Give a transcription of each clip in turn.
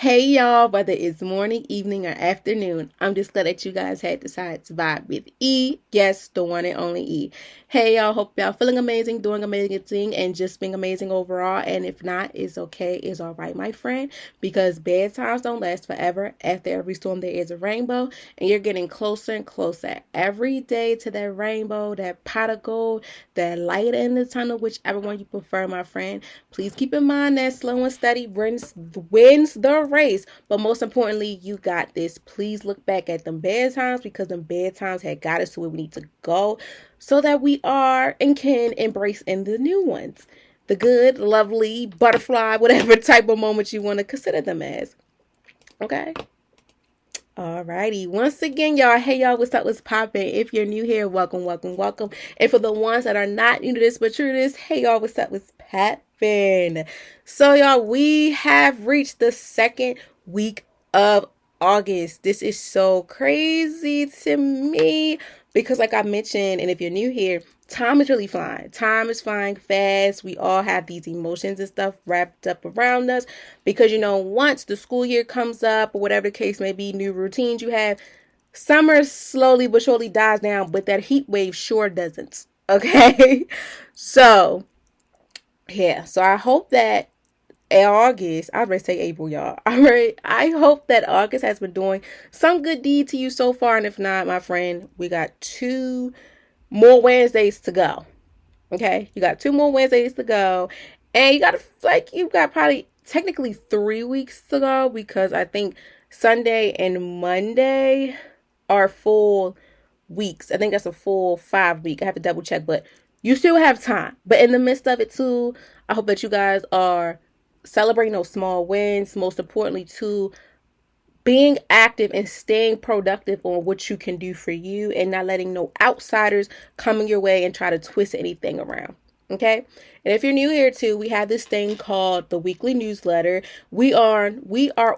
Hey y'all, whether it's morning, evening, or afternoon, I'm just glad that you guys had decided to vibe with E. Yes, the one and only E. Hey y'all, hope y'all feeling amazing, doing amazing thing, and just being amazing overall. And if not, it's okay, it's all right, my friend, because bad times don't last forever. After every storm, there is a rainbow, and you're getting closer and closer every day to that rainbow, that pot of gold, that light in the tunnel, whichever one you prefer, my friend. Please keep in mind that slow and steady wins the race. But most importantly, you got this. Please look back at them bad times, because them bad times had got us to where we need to go, so that we are and can embrace in the new ones. The good, lovely, butterfly, whatever type of moments you want to consider them as. Okay? Alrighty. Once again, y'all, hey y'all, what's up? What's poppin'? If you're new here, welcome, welcome, welcome. And for the ones that are not new to this but true to this, hey y'all, what's up? What's poppin'? So y'all, we have reached the second week of August. This is so crazy to me because, like I mentioned, and if you're new here, time is really flying. Time is flying fast. We all have these emotions and stuff wrapped up around us because, once the school year comes up or whatever the case may be, new routines you have, summer slowly but surely dies down, but that heat wave sure doesn't. Okay? So, yeah. So I hope that August, I'd rather say April, y'all. All right. I hope that August has been doing some good deed to you so far. And if not, my friend, we got 2 more Wednesdays to go. Okay. You got 2 more Wednesdays to go. And you've got probably technically 3 weeks to go, because I think Sunday and Monday are full weeks. I think that's a full 5 week. I have to double check, but you still have time. But in the midst of it too, I hope that you guys are celebrating those small wins. Most importantly too, being active and staying productive on what you can do for you, and not letting no outsiders come in your way and try to twist anything around. Okay. And if you're new here too, we have this thing called the weekly newsletter. We are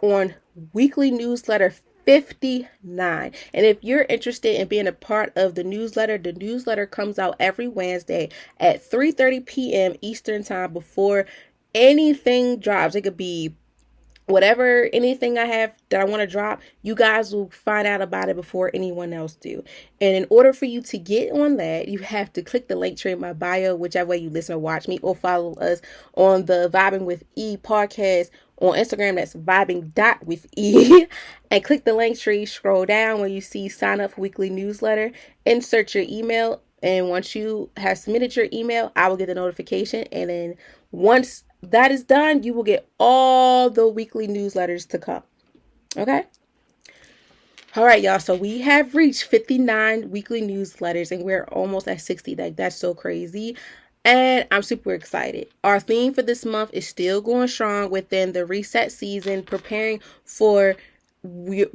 on weekly newsletter 59. And if you're interested in being a part of the newsletter comes out every Wednesday at 3:30 p.m. Eastern time before anything drops. It could be whatever, anything I have that I want to drop, you guys will find out about it before anyone else do. And in order for you to get on that, you have to click the link tree in my bio, whichever way you listen or watch me, or follow us on the Vibing with E podcast on Instagram. That's vibing.with-E. And click the link tree, scroll down where you see sign up for weekly newsletter, insert your email. And once you have submitted your email, I will get the notification. And then once that is done, you will get all the weekly newsletters to come. Okay? All right, y'all. So we have reached 59 weekly newsletters, and we're almost at 60. Like, that's so crazy. And I'm super excited. Our theme for this month is still going strong within the reset season, preparing, your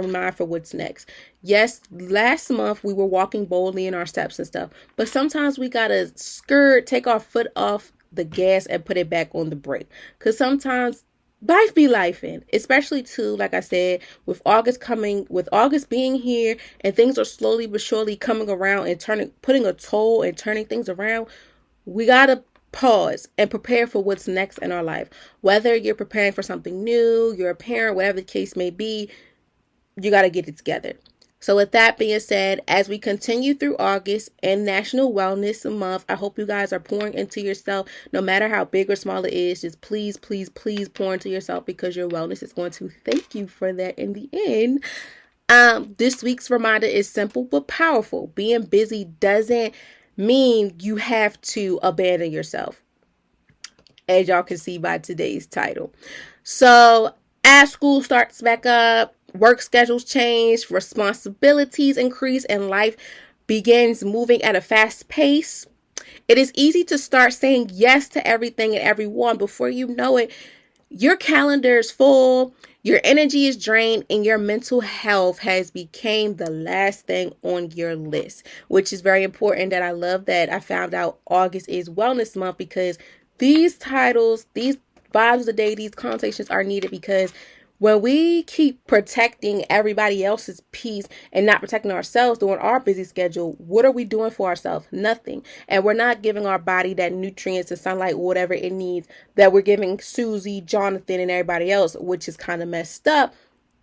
mind for what's next. Yes, last month we were walking boldly in our steps and stuff, but sometimes we gotta take our foot off the gas and put it back on the brake, because sometimes life be lifing, especially too, like I said, with August being here, and things are slowly but surely coming around and putting a toll and turning things around. We gotta pause and prepare for what's next in our life. Whether you're preparing for something new, you're a parent, whatever the case may be, you got to get it together. So with that being said, as we continue through August and National Wellness Month, I hope you guys are pouring into yourself, no matter how big or small it is. Just please, please, please pour into yourself, because your wellness is going to thank you for that in the end. This week's reminder is simple but powerful. Being busy doesn't mean you have to abandon yourself, as y'all can see by today's title. So as school starts back up, work schedules change, responsibilities increase, and life begins moving at a fast pace, it is easy to start saying yes to everything and everyone. Before you know it, your calendar is full, your energy is drained, and your mental health has become the last thing on your list, which is very important. That I love that I found out August is Wellness Month, because these titles, these vibes of the day, these conversations are needed, because When we keep protecting everybody else's peace and not protecting ourselves during our busy schedule, what are we doing for ourselves? Nothing. And we're not giving our body that nutrients and sunlight, whatever it needs, that we're giving Susie, Jonathan, and everybody else, which is kind of messed up.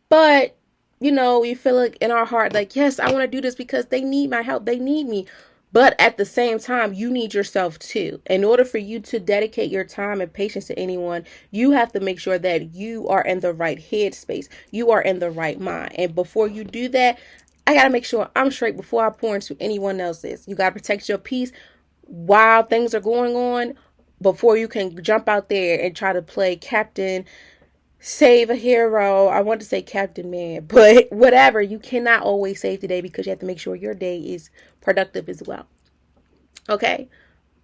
But, we feel like in our heart, like, yes, I want to do this because they need my help. They need me. But at the same time, you need yourself too. In order for you to dedicate your time and patience to anyone, you have to make sure that you are in the right headspace. You are in the right mind. And before you do that, I got to make sure I'm straight before I pour into anyone else's. You got to protect your peace while things are going on before you can jump out there and try to play Captain Save a Hero. I want to say Captain Man, but whatever. You cannot always save the day because you have to make sure your day is productive as well. Okay.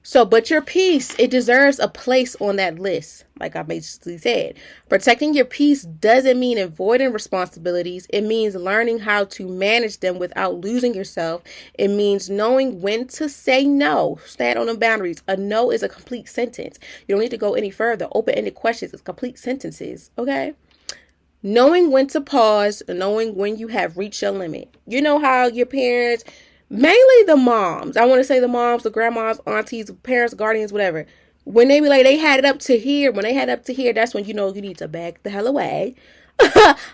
So, but your peace, it deserves a place on that list. Like I basically said, protecting your peace doesn't mean avoiding responsibilities. It means learning how to manage them without losing yourself. It means knowing when to say no. Stand on the boundaries. A no is a complete sentence. You don't need to go any further. Open-ended questions is complete sentences. Okay. Knowing when to pause, knowing when you have reached your limit. You know how your parents, mainly the moms, I want to say the moms, the grandmas, aunties, parents, guardians, whatever, when they be like, they had it up to here, that's when you know you need to back the hell away.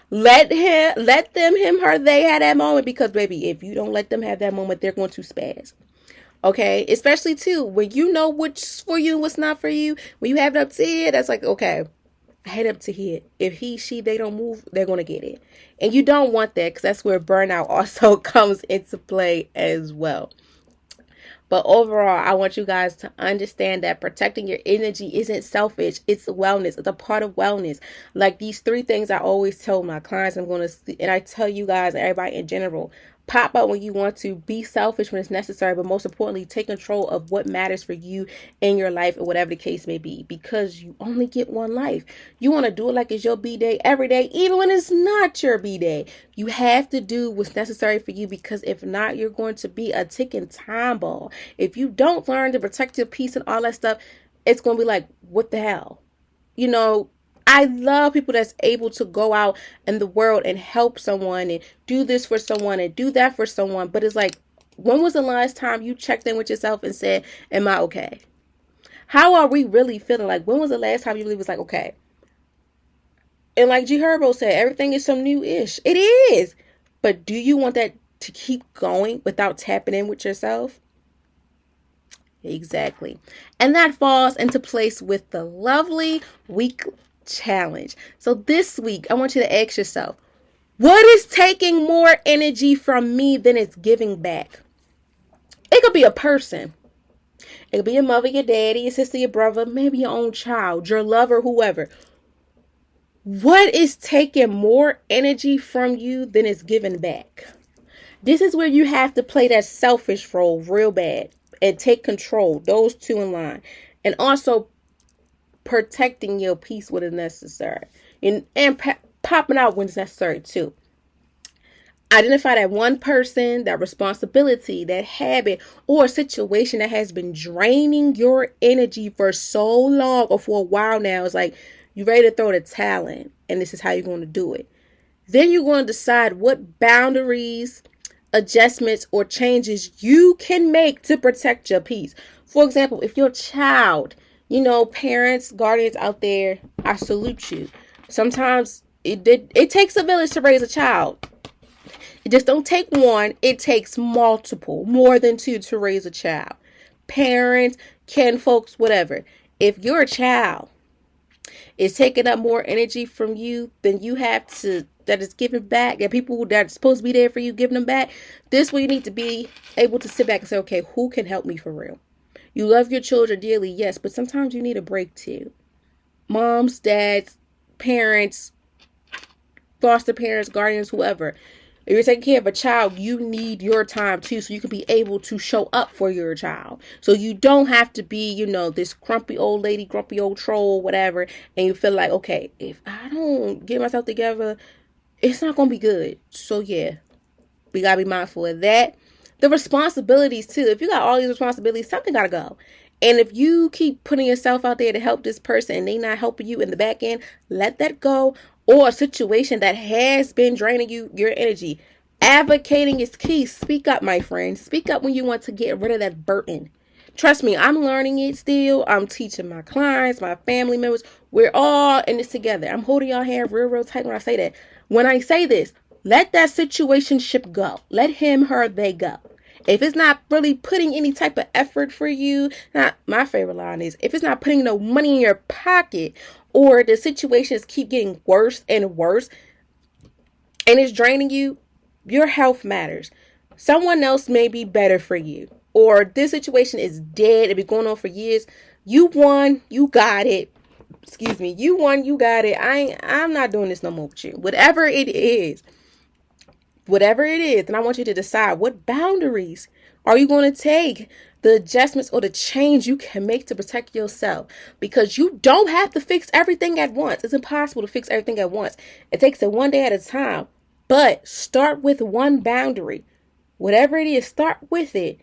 Let them, him, her, they had that moment, because baby, if you don't let them have that moment, they're going to spaz. Okay, especially too when you know what's for you, what's not for you. When you have it up to here, that's like, okay, head up to here. If he, she, they don't move, they're going to get it. And you don't want that, because that's where burnout also comes into play as well. But overall, I want you guys to understand that protecting your energy isn't selfish. It's wellness. It's a part of wellness. Like these 3 things I always tell my clients, and I tell you guys, everybody in general, pop up when you want to, be selfish when it's necessary, but most importantly, take control of what matters for you in your life, or whatever the case may be, because you only get one life. You want to do it like it's your B-day every day, even when it's not your B-day. You have to do what's necessary for you, because if not, you're going to be a ticking time bomb. If you don't learn to protect your peace and all that stuff, it's going to be like, what the hell? I love people that's able to go out in the world and help someone and do this for someone and do that for someone. But it's like, when was the last time you checked in with yourself and said, am I okay? How are we really feeling? Like, when was the last time you really was like, okay? And like G Herbo said, everything is some new-ish. It is. But do you want that to keep going without tapping in with yourself? Exactly. And that falls into place with the lovely week challenge. So this week, I want you to ask yourself, what is taking more energy from me than it's giving back? It could be a person. It could be your mother, your daddy, your sister, your brother, maybe your own child, your lover, whoever. What is taking more energy from you than it's giving back? This is where you have to play that selfish role real bad and take control. Those 2 in line. And also protecting your peace when it's necessary, and popping out when it's necessary too. Identify that one person, that responsibility, that habit, or situation that has been draining your energy for so long or for a while now. It's like you're ready to throw the towel in, and this is how you're going to do it. Then you're going to decide what boundaries, adjustments, or changes you can make to protect your peace. For example, if your child, parents, guardians out there, I salute you. Sometimes it takes a village to raise a child. It just don't take one. It takes multiple, more than 2 to raise a child. Parents, kin folks, whatever. If your child is taking up more energy from you than you have to, that is giving back, and people that are supposed to be there for you, giving them back, this way you need to be able to sit back and say, okay, who can help me for real? You love your children dearly, yes, but sometimes you need a break too. Moms, dads, parents, foster parents, guardians, whoever. If you're taking care of a child, you need your time too, so you can be able to show up for your child. So you don't have to be, this grumpy old lady, grumpy old troll, whatever, and you feel like, okay, if I don't get myself together, it's not going to be good. So yeah, we got to be mindful of that. The responsibilities too. If you got all these responsibilities, something got to go. And if you keep putting yourself out there to help this person and they not helping you in the back end, let that go. Or a situation that has been draining you, your energy. Advocating is key. Speak up, my friend. Speak up when you want to get rid of that burden. Trust me, I'm learning it still. I'm teaching my clients, my family members. We're all in this together. I'm holding y'all hand real tight when I say that. When I say this, let that situationship go. Let him, her, they go. If it's not really putting any type of effort for you, not my favorite line is, if it's not putting no money in your pocket, or the situations keep getting worse and worse and it's draining you, your health matters. Someone else may be better for you, or this situation is dead. It's been going on for years. You won. You got it. Excuse me. You won. You got it. I'm not doing this no more with you. Whatever it is, and I want you to decide what boundaries are you going to take, the adjustments or the change you can make to protect yourself, because you don't have to fix everything at once. It's impossible to fix everything at once. It takes it one day at a time, but start with one boundary. Whatever it is, start with it.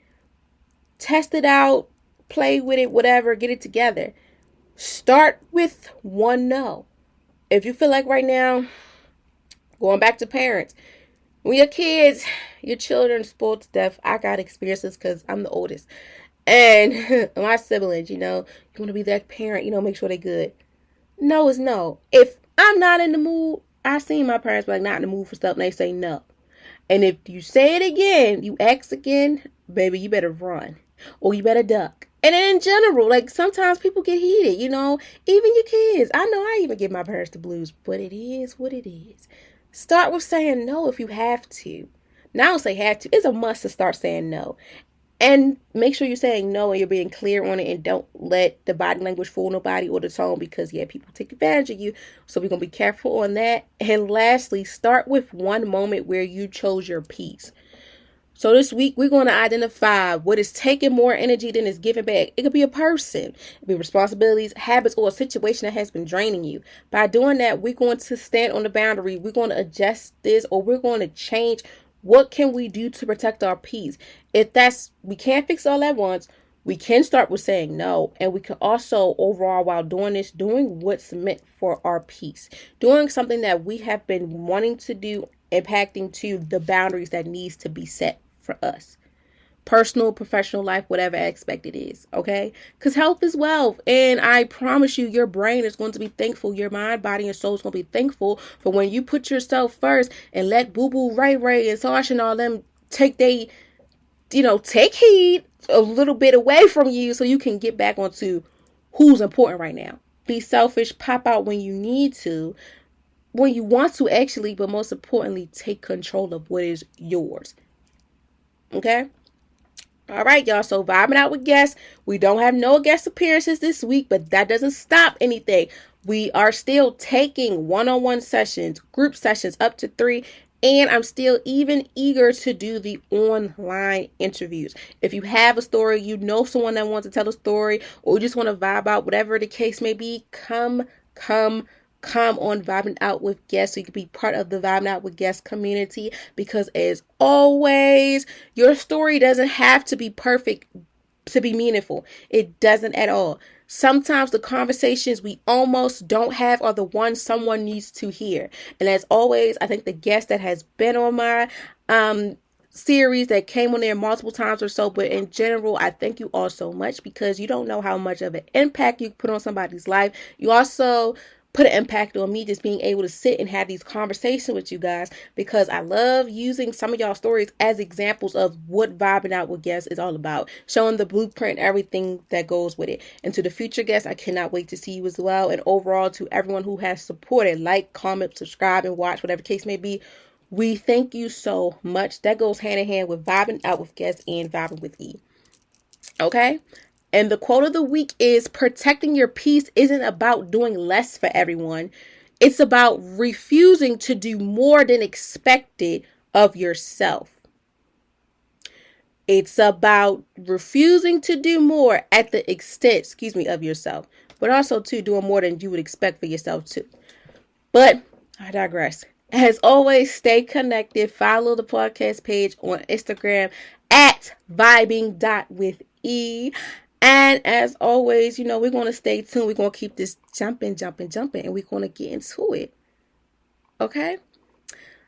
Test it out, play with it, whatever, get it together. Start with one no. If you feel like right now, going back to parents, when your kids, your children spoiled to death, I got experiences because I'm the oldest. And my siblings, you want to be that parent, make sure they're good. No is no. If I'm not in the mood, I seen my parents be like not in the mood for stuff and they say no. And if you say it again, you ask again, baby, you better run or you better duck. And in general, like sometimes people get heated, even your kids. I know I even give my parents the blues, but it is what it is. Start with saying no if you have to. Now I don't say have to. It's a must to start saying no. And make sure you're saying no and you're being clear on it, and don't let the body language fool nobody or the tone, because people take advantage of you. So we're going to be careful on that. And lastly, start with one moment where you chose your peace. So this week, we're going to identify what is taking more energy than is giving back. It could be a person, it could be responsibilities, habits, or a situation that has been draining you. By doing that, we're going to stand on the boundary. We're going to adjust this, or we're going to change. What can we do to protect our peace? We can't fix all at once. We can start with saying no. And we can also, overall, while doing this, doing what's meant for our peace. Doing something that we have been wanting to do, impacting to the boundaries that needs to be set for us. Personal, professional life, whatever aspect it is, okay? Because health is wealth. And I promise you, your brain is going to be thankful. Your mind, body, and soul is going to be thankful for when you put yourself first and let boo-boo, Ray, and Sasha and all them take heed a little bit away from you so you can get back onto who's important right now. Be selfish, pop out when you need to, when you want to actually, but most importantly, take control of what is yours. Okay? All right, y'all. So vibing out with guests. We don't have no guest appearances this week, but that doesn't stop anything. We are still taking one-on-one sessions, group sessions up to 3. And I'm still even eager to do the online interviews. If you have a story, someone that wants to tell a story, or you just want to vibe out, whatever the case may be, come on Vibing Out with Guests so you can be part of the Vibing Out with Guests community, because as always, your story doesn't have to be perfect to be meaningful. It doesn't at all. Sometimes the conversations we almost don't have are the ones someone needs to hear. And as always, I think the guest that has been on my series that came on there multiple times or so, but in general, I thank you all so much, because you don't know how much of an impact you put on somebody's life. You also put an impact on me just being able to sit and have these conversations with you guys, because I love using some of y'all stories as examples of what Vibing Out with Guests is all about, showing the blueprint, everything that goes with it. And to the future guests, I cannot wait to see you as well. And overall, to everyone who has supported, like, comment, subscribe, and watch, whatever case may be, we thank you so much. That goes hand in hand with Vibing Out with Guests and Vibing with E. Okay? And the quote of the week is, protecting your peace isn't about doing less for everyone. It's about refusing to do more than expected of yourself. It's about refusing to do more at the extent, of yourself, but also too doing more than you would expect for yourself too. But I digress. As always, stay connected. Follow the podcast page on Instagram at vibing.with.e. And as always, we're going to stay tuned. We're going to keep this jumping, and we're going to get into it. Okay?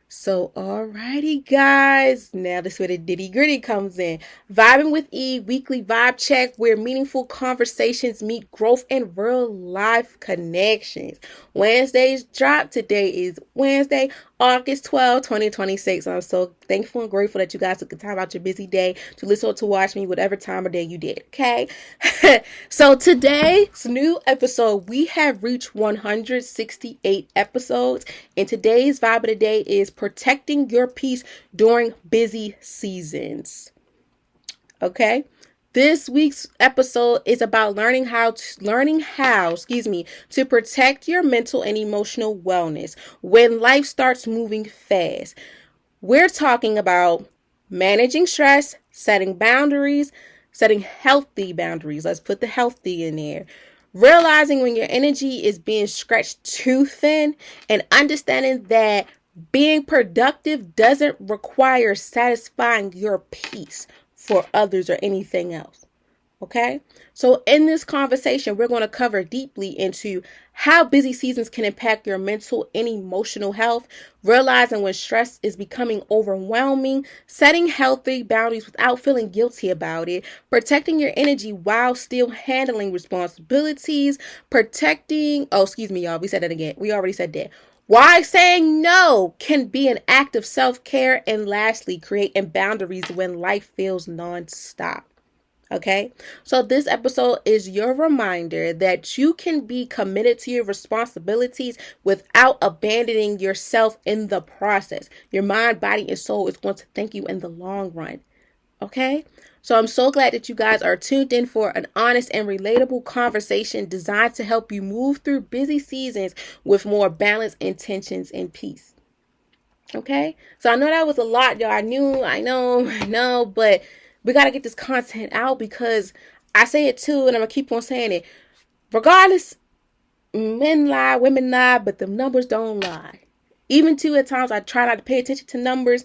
So, alrighty, guys. Now, this is where the ditty gritty comes in. Vibing with E, weekly vibe check where meaningful conversations meet growth and real life connections. Wednesdays drop. Today is Wednesday, August 12th, 2026. I'm so thankful and grateful that you guys took the time out your busy day to listen or to watch me, whatever time of day you did. Okay? So, today's new episode, we have reached 168 episodes. And today's vibe of the day is protecting your peace during busy seasons. Okay? This week's episode is about learning how to protect your mental and emotional wellness when life starts moving fast. We're talking about managing stress, setting boundaries, setting healthy boundaries. Let's put the healthy in there. Realizing when your energy is being stretched too thin, and understanding that being productive doesn't require satisfying your peace for others or anything else. Okay? So in this conversation, we're going to cover deeply into how busy seasons can impact your mental and emotional health, realizing when stress is becoming overwhelming, setting healthy boundaries without feeling guilty about it, protecting your energy while still handling responsibilities, y'all, we said that again. We already said that. Why saying no can be an act of self-care, and lastly, creating boundaries when life feels nonstop. Okay, so this episode is your reminder that you can be committed to your responsibilities without abandoning yourself in the process. Your mind, body, and soul is going to thank you in the long run. Okay, so I'm so glad that you guys are tuned in for an honest and relatable conversation designed to help you move through busy seasons with more balance, intentions, and peace. Okay, so I know that was a lot, y'all. I know, but we got to get this content out because I say it too, and I'm going to keep on saying it. Regardless, men lie, women lie, but the numbers don't lie. Even too, at times, I try not to pay attention to numbers.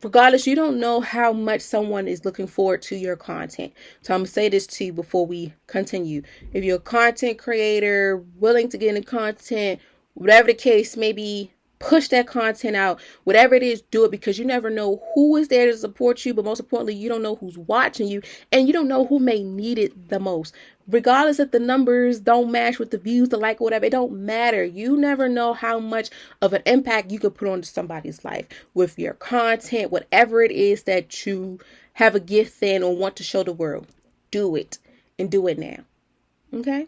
Regardless, you don't know how much someone is looking forward to your content. So I'm going to say this to you before we continue. If you're a content creator, willing to get into content, whatever the case may be, push that content out. Whatever it is, do it, because you never know who is there to support you. But most importantly, you don't know who's watching you, and you don't know who may need it the most. Regardless if the numbers don't match with the views, the like, whatever, it don't matter. You never know how much of an impact you could put on somebody's life with your content, whatever it is that you have a gift in or want to show the world. Do it, and do it now. Okay?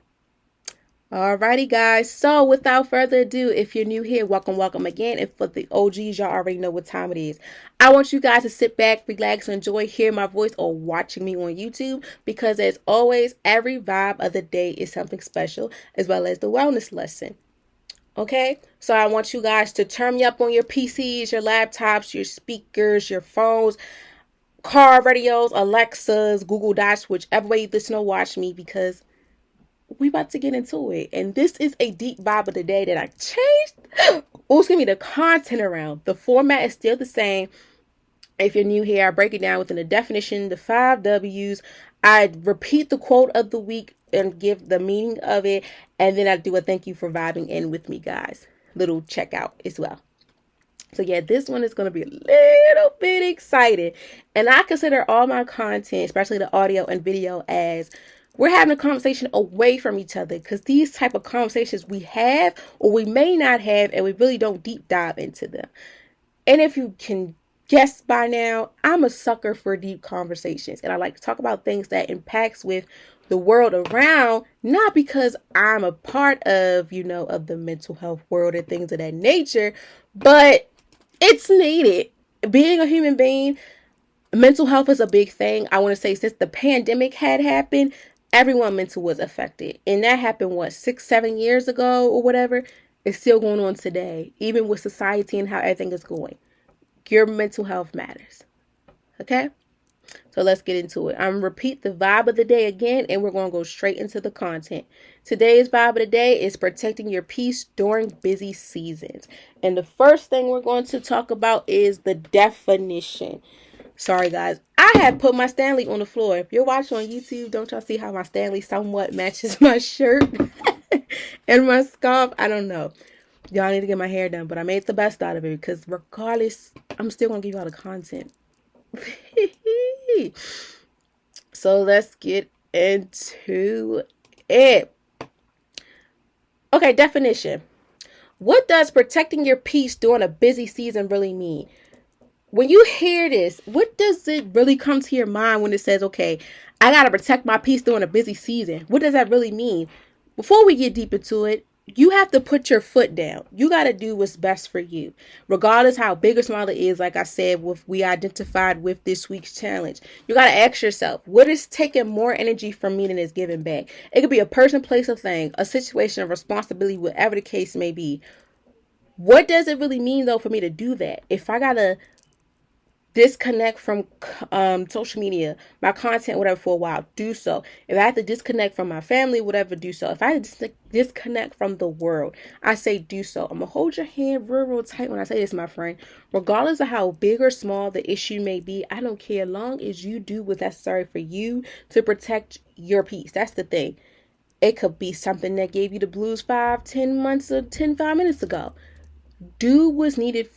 Alrighty, guys. So without further ado, if you're new here, welcome again. And for the OGs, y'all already know what time it is. I want you guys to sit back, relax, and enjoy hearing my voice or watching me on YouTube, because as always, every vibe of the day is something special, as well as the wellness lesson. Okay, so I want you guys to turn me up on your PCs, your laptops, your speakers, your phones, car radios, Alexas, Google Dots, whichever way you listen or watch me, because we about to get into it. And this is a deep vibe of the day that I changed. The content around. The format is still the same. If you're new here, I break it down within the definition, the 5 W's. I repeat the quote of the week and give the meaning of it. And then I do a thank you for vibing in with me, guys. Little checkout as well. So yeah, this one is going to be a little bit exciting. And I consider all my content, especially the audio and video, as we're having a conversation away from each other, because these type of conversations we have or we may not have, and we really don't deep dive into them. And if you can guess by now, I'm a sucker for deep conversations, and I like to talk about things that impacts with the world around, not because I'm a part of, of the mental health world and things of that nature, but it's needed. Being a human being, mental health is a big thing. I want to say since the pandemic had happened, everyone mental was affected. And that happened, 6-7 years ago or whatever. It's still going on today, even with society and how everything is going. Your mental health matters. Okay? So let's get into it. I'm going to repeat the vibe of the day again, and we're going to go straight into the content. Today's vibe of the day is protecting your peace during busy seasons. And the first thing we're going to talk about is the definition. Sorry, guys. I I have put my Stanley on the floor. If you're watching on YouTube, don't y'all see how my Stanley somewhat matches my shirt and my scarf? I don't know. Y'all need to get my hair done, but I made the best out of it because regardless, I'm still going to give you all the content. So let's get into it. Okay, definition. What does protecting your peace during a busy season really mean? When you hear this, what does it really come to your mind when it says, okay, I got to protect my peace during a busy season? What does that really mean? Before we get deep into it, you have to put your foot down. You got to do what's best for you, regardless how big or small it is. Like I said, we identified with this week's challenge. You got to ask yourself, what is taking more energy from me than is giving back? It could be a person, place, a thing, a situation, a responsibility, whatever the case may be. What does it really mean, though, for me to do that? If I got to disconnect from social media, my content, whatever, for a while, do so. If I have to disconnect from my family, whatever, do so. If I have to disconnect from the world, I say do so. I'm going to hold your hand real tight when I say this, my friend. Regardless of how big or small the issue may be, I don't care, as long as you do what's necessary for you to protect your peace. That's the thing. It could be something that gave you the blues 5 minutes ago. Do what's needed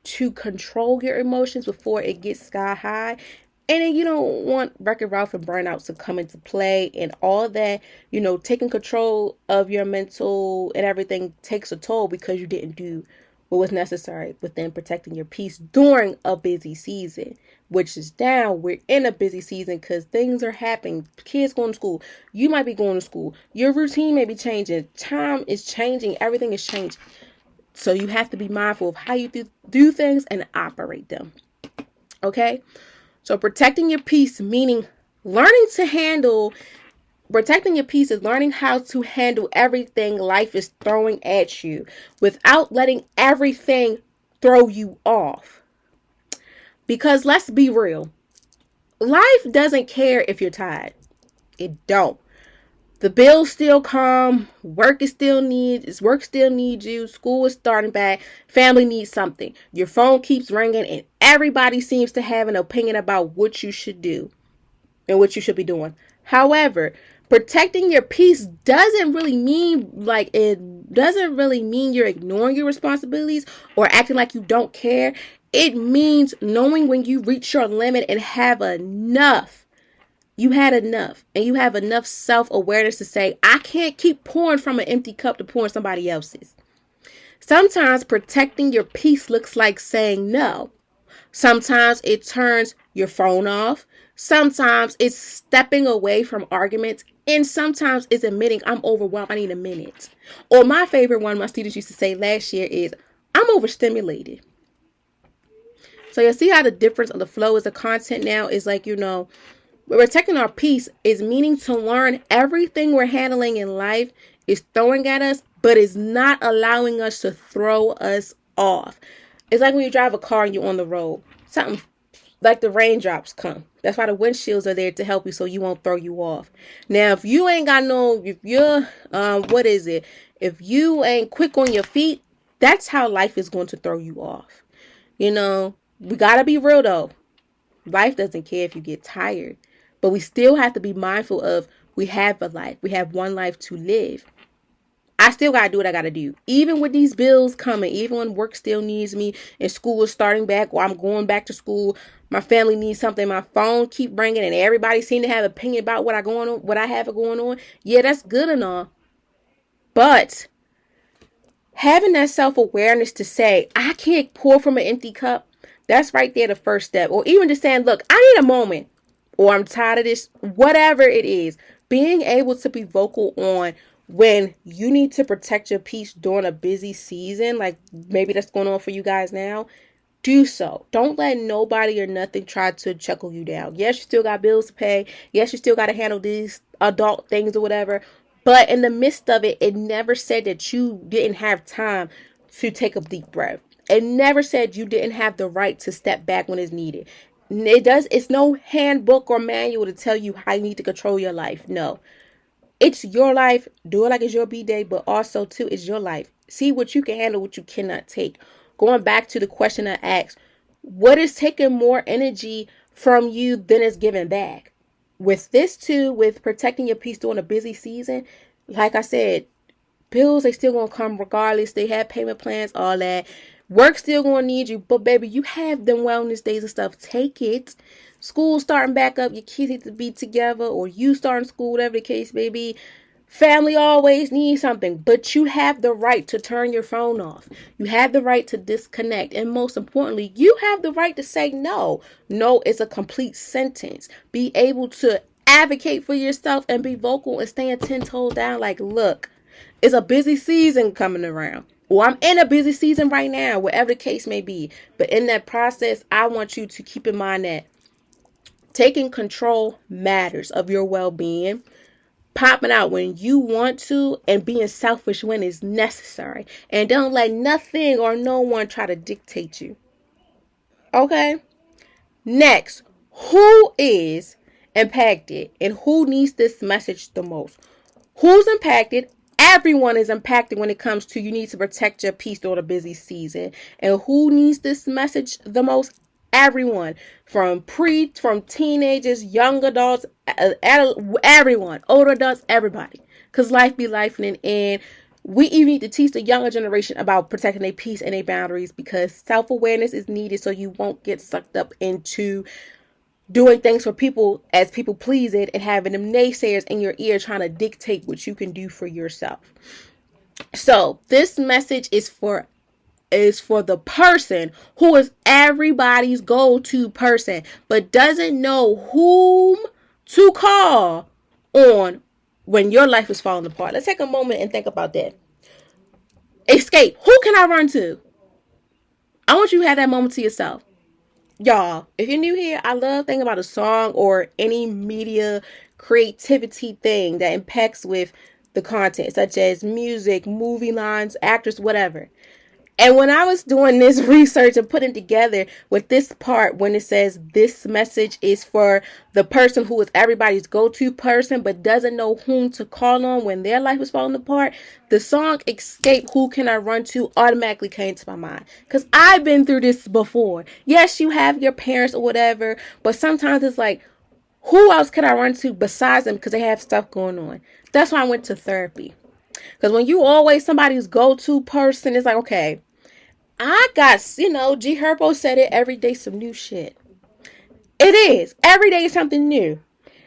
to control your emotions before it gets sky high. And then you don't want Wreck-It Ralph and burnout to come into play and all that. Taking control of your mental and everything takes a toll because you didn't do what was necessary within protecting your peace during a busy season, which is now we're in a busy season because things are happening. Kids going to school. You might be going to school. Your routine may be changing. Time is changing. Everything is changing. So you have to be mindful of how you do things and operate them. Okay? So protecting your peace, meaning protecting your peace is learning how to handle everything life is throwing at you without letting everything throw you off. Because let's be real. Life doesn't care if you're tired. It don't. The bills still come, work still needs you, school is starting back, family needs something. Your phone keeps ringing and everybody seems to have an opinion about what you should do and what you should be doing. However, protecting your peace doesn't really mean you're ignoring your responsibilities or acting like you don't care. It means knowing when you reach your limit and have enough. You had enough, and you have enough self-awareness to say, I can't keep pouring from an empty cup to pour in somebody else's. Sometimes protecting your peace looks like saying no. Sometimes it turns your phone off. Sometimes it's stepping away from arguments. And sometimes it's admitting I'm overwhelmed. I need a minute. Or my favorite one my students used to say last year is, I'm overstimulated. So you see how the difference of the flow is the content now is like, protecting our peace is meaning to learn everything we're handling in life is throwing at us, but is not allowing us to throw us off. It's like when you drive a car and you're on the road. Something like the raindrops come. That's why the windshields are there to help you so you won't throw you off. Now, if you ain't if you ain't quick on your feet, that's how life is going to throw you off. We gotta be real though. Life doesn't care if you get tired. But we still have to be mindful of we have a life. We have one life to live. I still got to do what I got to do. Even with these bills coming, even when work still needs me and school is starting back or I'm going back to school, my family needs something, my phone keep ringing and everybody seem to have an opinion about what I have going on. Yeah, that's good and all. But having that self-awareness to say, I can't pour from an empty cup, that's right there the first step. Or even just saying, look, I need a moment. Or I'm tired of this, whatever it is, being able to be vocal on when you need to protect your peace during a busy season, like maybe that's going on for you guys now, do so. Don't let nobody or nothing try to chuckle you down. Yes, you still got bills to pay. Yes, you still got to handle these adult things or whatever. But in the midst of it, it never said that you didn't have time to take a deep breath. It never said you didn't have the right to step back when it's needed. It's no handbook or manual to tell you how you need to control your life. No. It's your life. Do it like it's your B-day, but also too, it's your life. See what you can handle, what you cannot take. Going back to the question I asked, what is taking more energy from you than it's given back. With this too, with protecting your peace during a busy season, like I said, bills, they still gonna come regardless. They have payment plans, all that. Work still gonna need you, but baby, you have them wellness days and stuff. Take it. School starting back up, your kids need to be together, or you starting school, whatever the case may be. Family always needs something, but you have the right to turn your phone off. You have the right to disconnect. And most importantly, you have the right to say no. No is a complete sentence. Be able to advocate for yourself and be vocal and stand 10 toes down like, look, it's a busy season coming around. Or I'm in a busy season right now, whatever the case may be. But in that process, I want you to keep in mind that taking control matters of your well-being, popping out when you want to, and being selfish when it's necessary. And don't let nothing or no one try to dictate you. Okay? Next, who is impacted and who needs this message the most? Who's impacted? Everyone is impacted when it comes to you need to protect your peace during a busy season. And who needs this message the most? Everyone, from teenagers, young adults, everyone, older adults, everybody. Because life be life, and we even need to teach the younger generation about protecting their peace and their boundaries, because self-awareness is needed so you won't get sucked up into doing things for people as people please it and having them naysayers in your ear trying to dictate what you can do for yourself. So this message is for the person who is everybody's go-to person but doesn't know whom to call on when your life is falling apart. Let's take a moment and think about that. Escape. Who can I run to? I want you to have that moment to yourself. Y'all, if you're new here, I love thinking about a song or any media creativity thing that impacts with the content, such as music, movie lines, actors, whatever. And when I was doing this research and putting together with this part, when it says this message is for the person who is everybody's go-to person but doesn't know whom to call on when their life is falling apart, the song Escape, Who Can I Run To, automatically came to my mind. Because I've been through this before. Yes, you have your parents or whatever, but sometimes it's like, who else can I run to besides them because they have stuff going on? That's why I went to therapy. Because when you always somebody's go-to person, it's like, okay, I got, G Herbo said it, every day some new shit. It is. Every day is something new.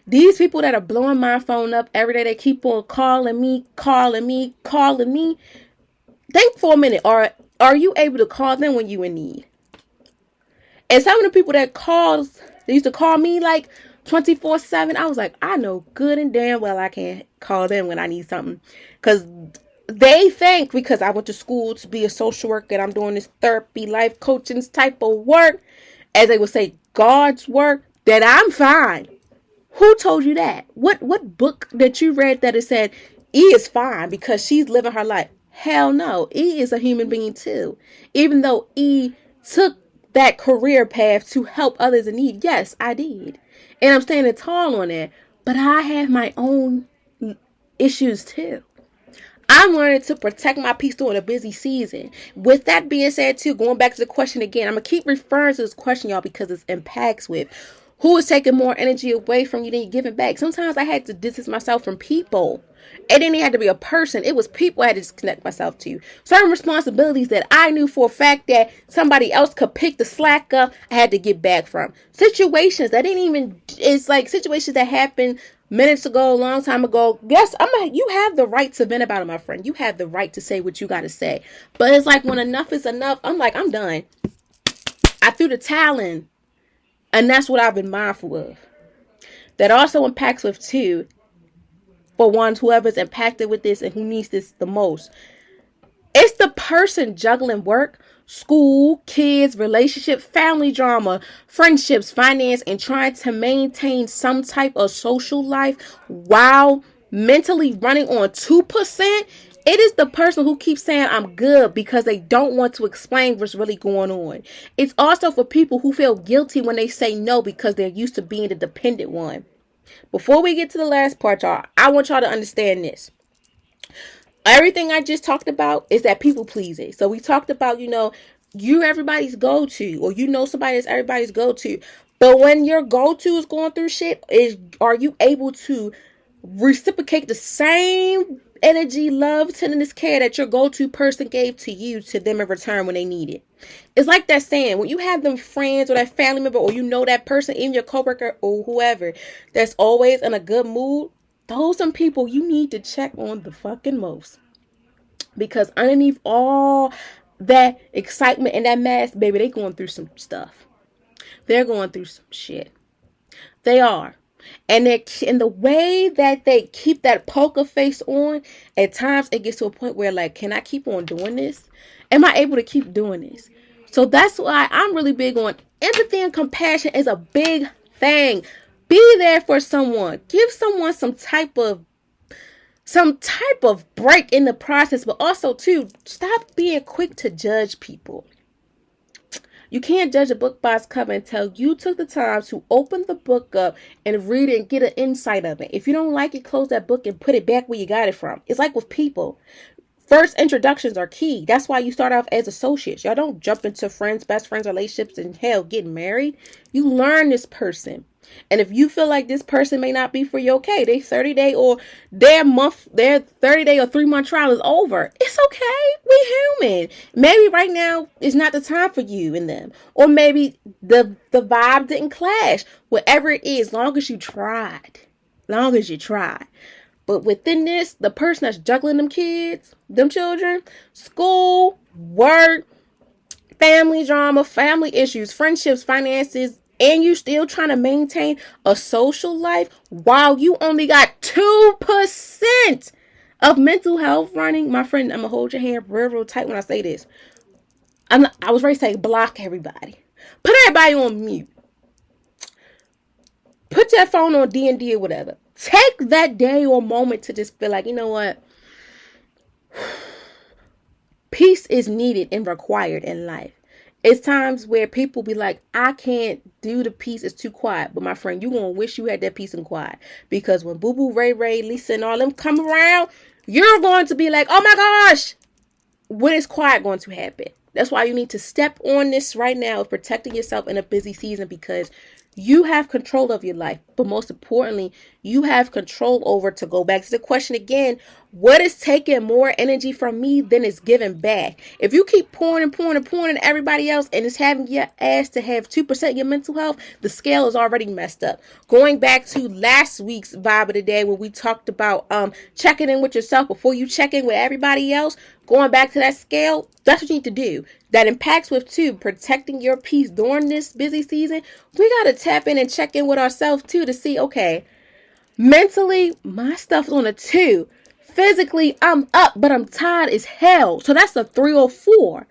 These people that are blowing my phone up every day, they keep on calling me. Think for a minute. Are you able to call them when you in need? And some of the people that used to call me like 24/7, I was like, I know good and damn well I can't call them when I need something. Because they think because I went to school to be a social worker and I'm doing this therapy, life coaching type of work, as they would say, God's work, that I'm fine. Who told you that? What book that you read that it said E is fine because she's living her life? Hell no. E is a human being too. Even though E took that career path to help others in need. Yes, I did. And I'm standing tall on that. But I have my own issues too. I'm learning to protect my peace during a busy season. With that being said, too, going back to the question again, I'm going to keep referring to this question, y'all, because it impacts with who is taking more energy away from you than you're giving back. Sometimes I had to distance myself from people. It didn't have to be a person. It was people I had to disconnect myself to. Certain responsibilities that I knew for a fact that somebody else could pick the slack up, I had to get back from. Situations that didn't even, it's like situations that happened minutes ago, a long time ago. Yes, you have the right to vent about it, my friend. You have the right to say what you got to say. But it's like when enough is enough, I'm like, I'm done. I threw the towel in. And that's what I've been mindful of. That also impacts with too, for ones whoever's impacted with this and who needs this the most. It's the person juggling work, school, kids, relationship, family drama, friendships, finance, and trying to maintain some type of social life while mentally running on 2%. It is the person who keeps saying I'm good because they don't want to explain what's really going on. It's also for people who feel guilty when they say no because they're used to being the dependent one. Before we get to the last part, y'all, I want y'all to understand this. Everything I just talked about is that people pleasing. So we talked about, you everybody's go-to, or somebody that's everybody's go-to. But when your go-to is going through shit, are you able to reciprocate the same energy, love, tenderness, care that your go-to person gave to you to them in return when they need it? It's like that saying, when you have them friends or that family member, or you know that person, even your coworker or whoever, that's always in a good mood, those some people you need to check on the fucking most. Because underneath all that excitement and that mask, baby, they going through some stuff. They're going through some shit. They are. And in the way that they keep that poker face on, at times it gets to a point where, like, can I keep on doing this? Am I able to keep doing this? So that's why I'm really big on empathy and compassion is a big thing. Be there for someone. Give someone some type of break in the process, but also too, stop being quick to judge people. You can't judge a book by its cover until you took the time to open the book up and read it and get an insight of it. If you don't like it, close that book and put it back where you got it from. It's like with people. First introductions are key. That's why you start off as associates. Y'all don't jump into friends, best friends, relationships, and hell, getting married. You learn this person. And if you feel like this person may not be for you, okay, they 30-day or their 30-day or 3-month trial is over. It's okay. We human. Maybe right now is not the time for you and them. Or maybe the vibe didn't clash. Whatever it is, long as you tried. Long as you tried. But within this, the person that's juggling them kids, them children, school, work, family drama, family issues, friendships, finances, and you still trying to maintain a social life while you only got 2% of mental health running. My friend, I'm going to hold your hand real tight when I say this. I was ready to say block everybody. Put everybody on mute. Put your phone on D&D or whatever. Take that day or moment to just feel like, you know what? Peace is needed and required in life. It's times where people be like, I can't do the peace. It's too quiet. But my friend, you going to wish you had that peace and quiet. Because when Boo Boo, Ray Ray, Lisa, and all them come around, you're going to be like, oh my gosh, when is quiet going to happen? That's why you need to step on this right now of protecting yourself in a busy season, because you have control of your life. But most importantly, you have control over, to go back to the question again, what is taking more energy from me than it's giving back? If you keep pouring in everybody else and it's having your ass to have 2% of your mental health, the scale is already messed up. Going back to last week's vibe of the day where we talked about checking in with yourself before you check in with everybody else, going back to that scale, that's what you need to do. That impacts with too, protecting your peace during this busy season. We got to tap in and check in with ourselves too to see, okay, mentally, my stuff's on a 2. Physically, I'm up, but I'm tired as hell. So that's a 3 or 4.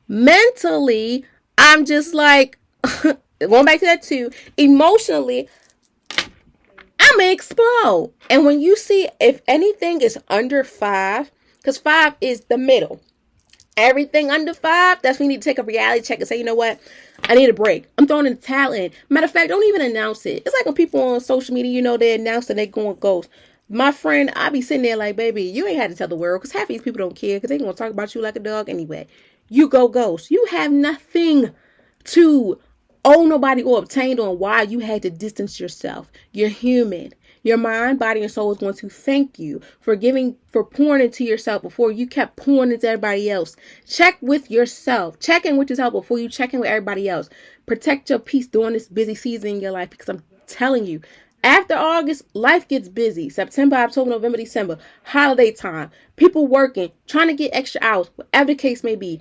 Mentally, I'm just like, going back to that 2. Emotionally, I'm going to explode. And when you see if anything is under 5, because 5 is the middle. Everything under 5, that's when you need to take a reality check and say, you know what? I need a break. I'm throwing in the towel in. Matter of fact, don't even announce it. It's like when people on social media, you know, they announce that they going ghost. My friend, I be sitting there like, baby, you ain't had to tell the world, because half of these people don't care, because they going to talk about you like a dog anyway. You go ghost. You have nothing to owe nobody or obtain on why you had to distance yourself. You're human. Your mind, body, and soul is going to thank you for pouring into yourself before you kept pouring into everybody else. Check with yourself. Check in with yourself before you check in with everybody else. Protect your peace during this busy season in your life, because I'm telling you, after August, life gets busy. September, October, November, December, holiday time, people working, trying to get extra hours, whatever the case may be.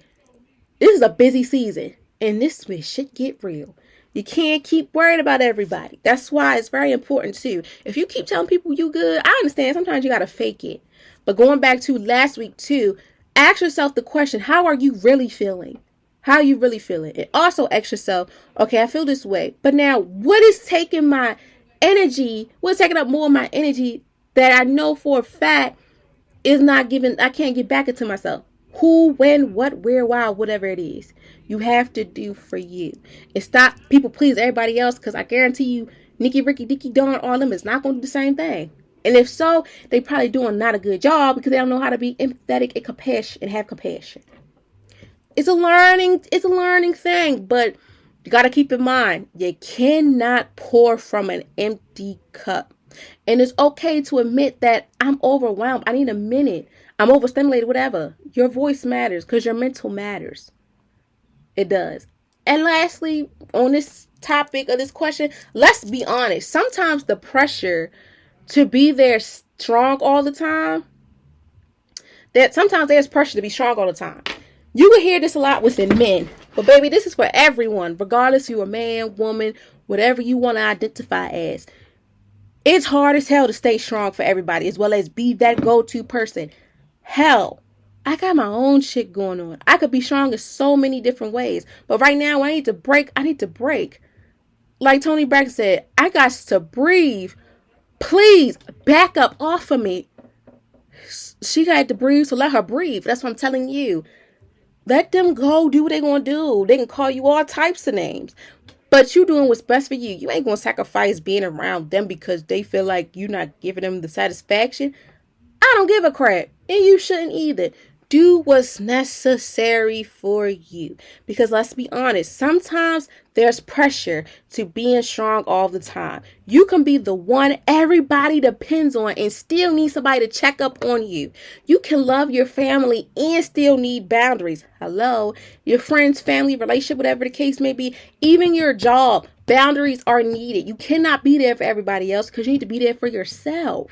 This is a busy season, and this is where shit get real. You can't keep worrying about everybody. That's why it's very important too. If you keep telling people you good, I understand sometimes you got to fake it. But going back to last week too, ask yourself the question, how are you really feeling? How are you really feeling? And also ask yourself, okay, I feel this way, but now what is taking my energy? What's taking up more of my energy that I know for a fact is not giving, I can't get back into myself? Who, when, what, where, why, whatever it is. You have to do for you. And stop people please everybody else, because I guarantee you, Nikki, Ricky, Dicky, Dawn, all of them is not going to do the same thing. And if so, they probably doing not a good job because they don't know how to be empathetic and compassion and have compassion. It's a learning thing, but You got to keep in mind, you cannot pour from an empty cup. And it's okay to admit that I'm overwhelmed. I need a minute. I'm overstimulated, whatever. Your voice matters because your mental matters. It does. And lastly, on this topic of this question, let's be honest. Sometimes the pressure to be there strong all the time, that sometimes there's pressure to be strong all the time. You can hear this a lot within men. But baby, this is for everyone, regardless if you're a man, woman, whatever you want to identify as. It's hard as hell to stay strong for everybody, as well as be that go-to person. Hell, I got my own shit going on. I could be strong in so many different ways. But right now, I need to break. Like Tony Braxton said, I got to breathe. Please, back up off of me. She got to breathe, so let her breathe. That's what I'm telling you. Let them go do what they're going to do. They can call you all types of names. But you doing what's best for you. You ain't going to sacrifice being around them because they feel like you're not giving them the satisfaction. I don't give a crap. And you shouldn't either. Do what's necessary for you. Because let's be honest, sometimes there's pressure to being strong all the time. You can be the one everybody depends on and still need somebody to check up on you. You can love your family and still need boundaries. Hello, your friends, family, relationship, whatever the case may be, even your job, boundaries are needed. You cannot be there for everybody else because you need to be there for yourself.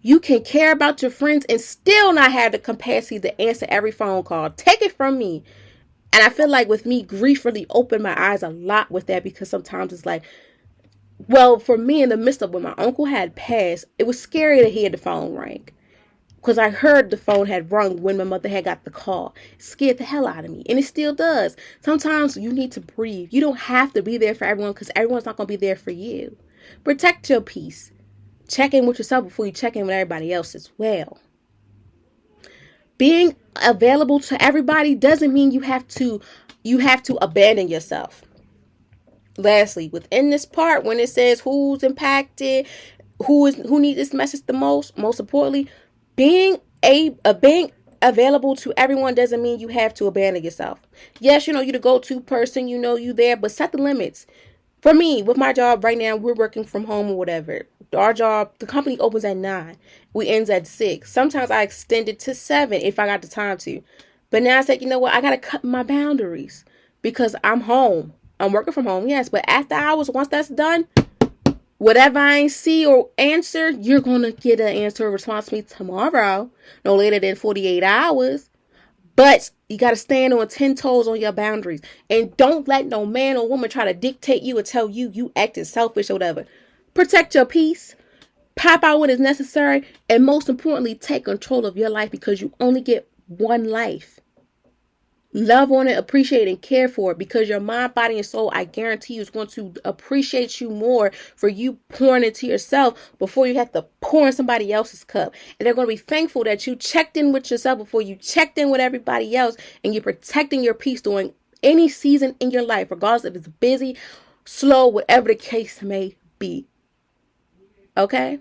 You can care about your friends and still not have the capacity to answer every phone call. Take it from me. And I feel like with me, grief really opened my eyes a lot with that because sometimes it's like, well, for me in the midst of when my uncle had passed, it was scary to hear the phone ring. Because I heard the phone had rung when my mother had got the call. It scared the hell out of me. And it still does. Sometimes you need to breathe. You don't have to be there for everyone because everyone's not going to be there for you. Protect your peace. Check in with yourself before you check in with everybody else as well. Being available to everybody doesn't mean you have to abandon yourself. Lastly, within this part, when it says who's impacted, who needs this message the most importantly, being available to everyone doesn't mean you have to abandon yourself. Yes, you're the go-to person, you there, but set the limits. For me, with my job right now, we're working from home or whatever. Our job, the company opens at 9. We ends at 6. Sometimes I extend it to 7 if I got the time to. But now I said, you know what? I got to cut my boundaries because I'm home. I'm working from home, yes. But after hours, once that's done, whatever I ain't see or answer, you're going to get an answer or response to me tomorrow. No later than 48 hours. But you got to stand on 10 toes on your boundaries. And don't let no man or woman try to dictate you or tell you acting selfish or whatever. Protect your peace. Pop out when it's necessary. And most importantly, take control of your life because you only get one life. Love on it, appreciate and care for it because your mind, body, and soul, I guarantee you, is going to appreciate you more for you pouring into yourself before you have to pour in somebody else's cup. And they're going to be thankful that you checked in with yourself before you checked in with everybody else, and you're protecting your peace during any season in your life, regardless if it's busy, slow, whatever the case may be. Okay?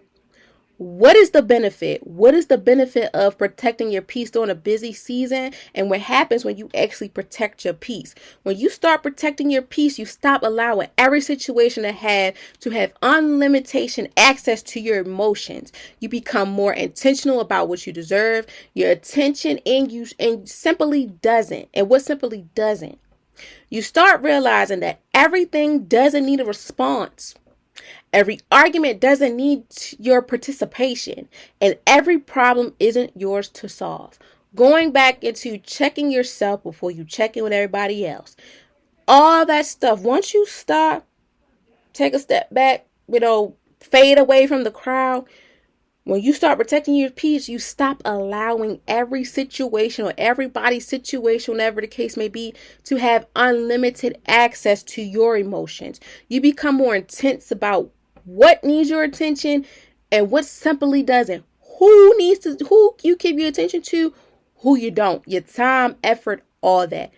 What is the benefit? What is the benefit of protecting your peace during a busy season? And what happens when you actually protect your peace? When you start protecting your peace, you stop allowing every situation to have unlimited access to your emotions. You become more intentional about what you deserve. Your attention and simply doesn't. And what simply doesn't? You start realizing that everything doesn't need a response. Every argument doesn't need your participation, and every problem isn't yours to solve. Going back into checking yourself before you check in with everybody else. All that stuff. Once you stop, take a step back, fade away from the crowd. When you start protecting your peace, you stop allowing every situation or everybody's situation, whatever the case may be, to have unlimited access to your emotions. You become more intense about what needs your attention and what simply doesn't. Who you give your attention to, who you don't. Your time, effort, all that.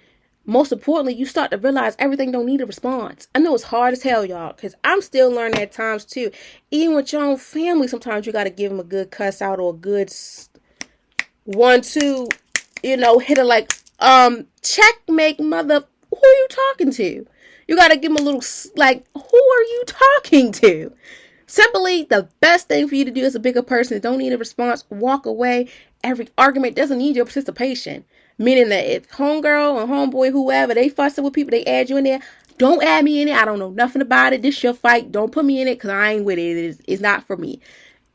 Most importantly, you start to realize everything don't need a response. I know it's hard as hell, y'all, because I'm still learning at times too. Even with your own family, sometimes you got to give them a good cuss out or a good 1-2, hit it like, checkmate, mother. Who are you talking to? You got to give them a little, like, who are you talking to? Simply, the best thing for you to do as a bigger person is don't need a response, walk away. Every argument doesn't need your participation. Meaning that if homegirl or homeboy, whoever, they fussing with people, they add you in there, don't add me in it. I don't know nothing about it. This your fight. Don't put me in it because I ain't with it. It's not for me.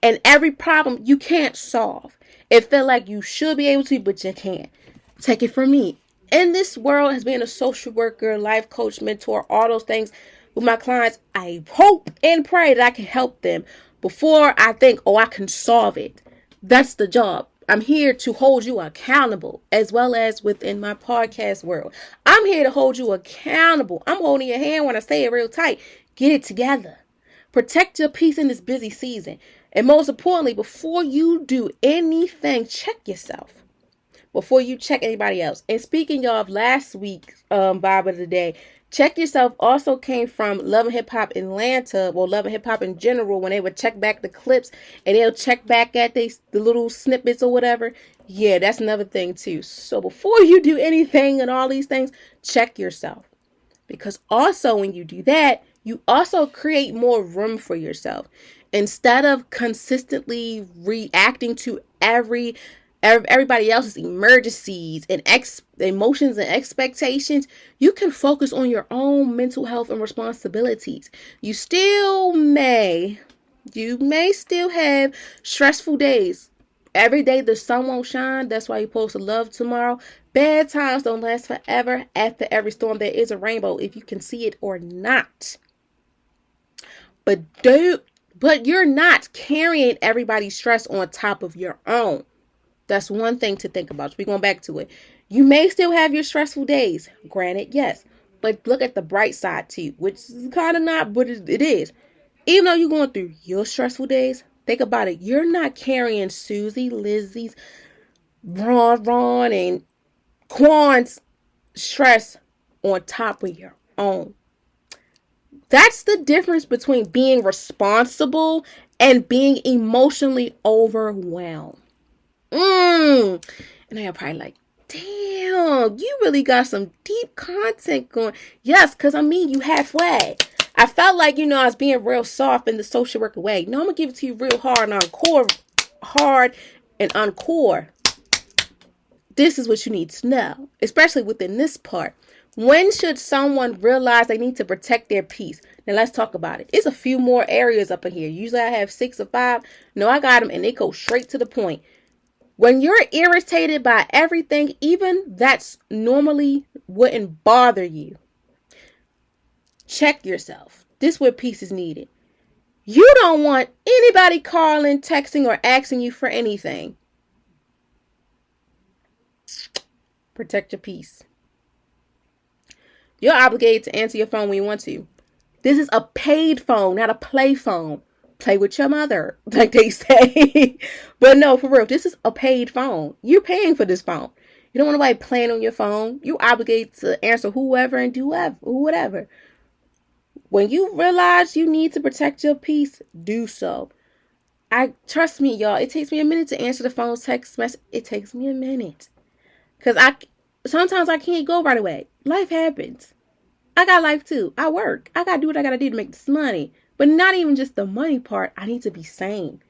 And every problem you can't solve. It feel like you should be able to, but you can't. Take it from me. In this world, as being a social worker, life coach, mentor, all those things with my clients, I hope and pray that I can help them before I think, oh, I can solve it. That's the job. I'm here to hold you accountable, as well as within my podcast world. I'm here to hold you accountable. I'm holding your hand when I say it real tight. Get it together. Protect your peace in this busy season. And most importantly, before you do anything, check yourself. Before you check anybody else. And speaking of last week's vibe of the day, check yourself also came from Love and Hip Hop Atlanta, well, Love and Hip Hop in general, when they would check back the clips and they'll check back at the little snippets or whatever. Yeah, that's another thing too. So before you do anything and all these things, check yourself. Because also when you do that, you also create more room for yourself. Instead of consistently reacting to everybody else's emergencies and emotions and expectations, you can focus on your own mental health and responsibilities. You may still have stressful days. Every day the sun won't shine. That's why you're supposed to love tomorrow. Bad times don't last forever. After every storm, there is a rainbow, if you can see it or not. But you're not carrying everybody's stress on top of your own. That's one thing to think about. We're going back to it. You may still have your stressful days. Granted, yes. But look at the bright side too, which is kind of not, but it is. Even though you're going through your stressful days, think about it. You're not carrying Susie, Lizzie's, Ron, and Quan's stress on top of your own. That's the difference between being responsible and being emotionally overwhelmed. And they're probably like, damn, you really got some deep content going. Yes, because I mean you halfway. I felt like, I was being real soft in the social worker way. No, I'm going to give it to you real hard and encore. This is what you need to know, especially within this part. When should someone realize they need to protect their peace? Now let's talk about it. It's a few more areas up in here. Usually I have 6 or 5. No, I got them and they go straight to the point. When you're irritated by everything, even that's normally wouldn't bother you. Check yourself. This is where peace is needed. You don't want anybody calling, texting, or asking you for anything. Protect your peace. You're obligated to answer your phone when you want to. This is a paid phone, not a play phone. Play with your mother, like they say. But no, for real, this is a paid phone. You're paying for this phone. You don't want nobody playing on your phone. You're obligated to answer whoever and do whatever. When you realize you need to protect your peace, do so. Trust me, y'all. It takes me a minute to answer the phone text message. It takes me a minute. Because sometimes I can't go right away. Life happens. I got life too. I work. I got to do what I got to do to make this money. But not even just the money part. I need to be sane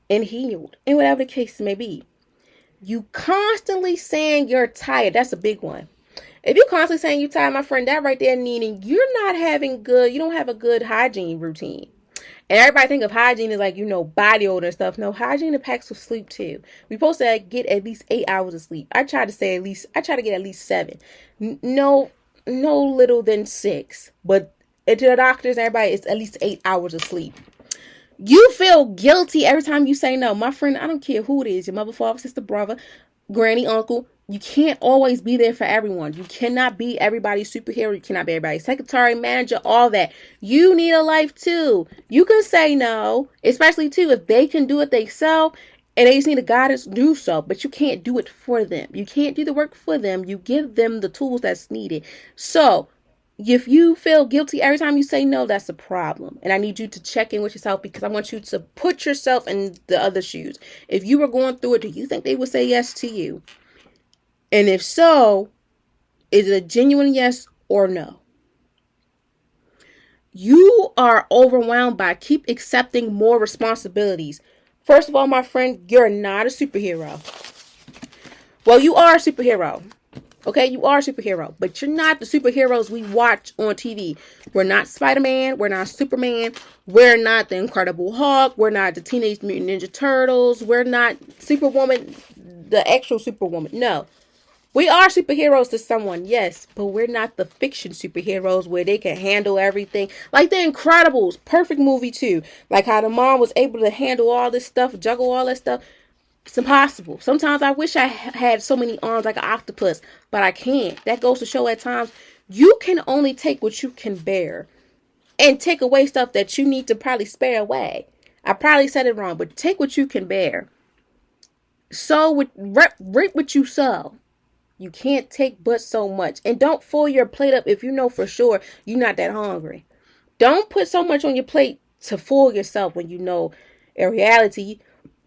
and healed and whatever the case may be. You constantly saying you're tired. That's a big one. If you're constantly saying you're tired, my friend, that right there meaning you don't have a good hygiene routine. And everybody think of hygiene as like, body odor and stuff. No, hygiene impacts with sleep too. We're supposed to get at least 8 hours of sleep. I try to get at least 7. No little than 6. But to the doctors, everybody, it's at least 8 hours of sleep. You feel guilty every time you say no. My friend, I don't care who it is, your mother, father, sister, brother, granny, uncle. You can't always be there for everyone. You cannot be everybody's superhero. You cannot be everybody's secretary, manager, all that. You need a life too. You can say no, especially too if they can do it themselves and they just need a guidance to do so. But you can't do it for them. You can't do the work for them. You give them the tools that's needed. So if you feel guilty every time you say no, that's a problem. And I need you to check in with yourself because I want you to put yourself in the other shoes. If you were going through it, do you think they would say yes to you? And if so, is it a genuine yes or no? You are overwhelmed by keep accepting more responsibilities. First of all, my friend, you're not a superhero. Well, you are a superhero. Okay, you are a superhero, but you're not the superheroes we watch on TV. We're not Spider-Man. We're not Superman. We're not the Incredible Hulk. We're not the Teenage Mutant Ninja Turtles. We're not Superwoman, the actual Superwoman. No. We are superheroes to someone, yes, but we're not the fiction superheroes where they can handle everything. Like The Incredibles, perfect movie too. Like how the mom was able to handle all this stuff, juggle all that stuff. It's impossible. Sometimes I wish I had so many arms like an octopus, but I can't. That goes to show at times you can only take what you can bear and take away stuff that you need to probably spare away. I probably said it wrong, but take what you can bear. Sow with reap what you sow. You can't take but so much. And don't fill your plate up if you know for sure you're not that hungry. Don't put so much on your plate to fool yourself when you know in reality,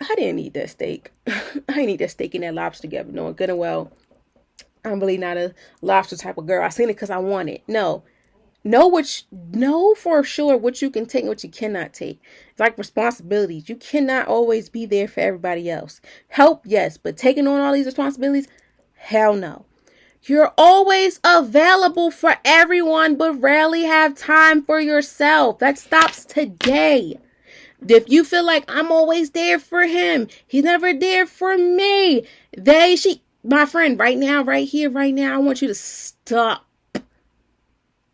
I didn't eat that steak. I didn't eat that steak and that lobster together, knowing good and well I'm really not a lobster type of girl. I seen it because I want it. No. Know for sure what you can take and what you cannot take. It's like responsibilities. You cannot always be there for everybody else. Help, yes, but taking on all these responsibilities, hell no. You're always available for everyone, but rarely have time for yourself. That stops today. If you feel like I'm always there for him, he's never there for me. My friend, right now, right here, right now, I want you to stop.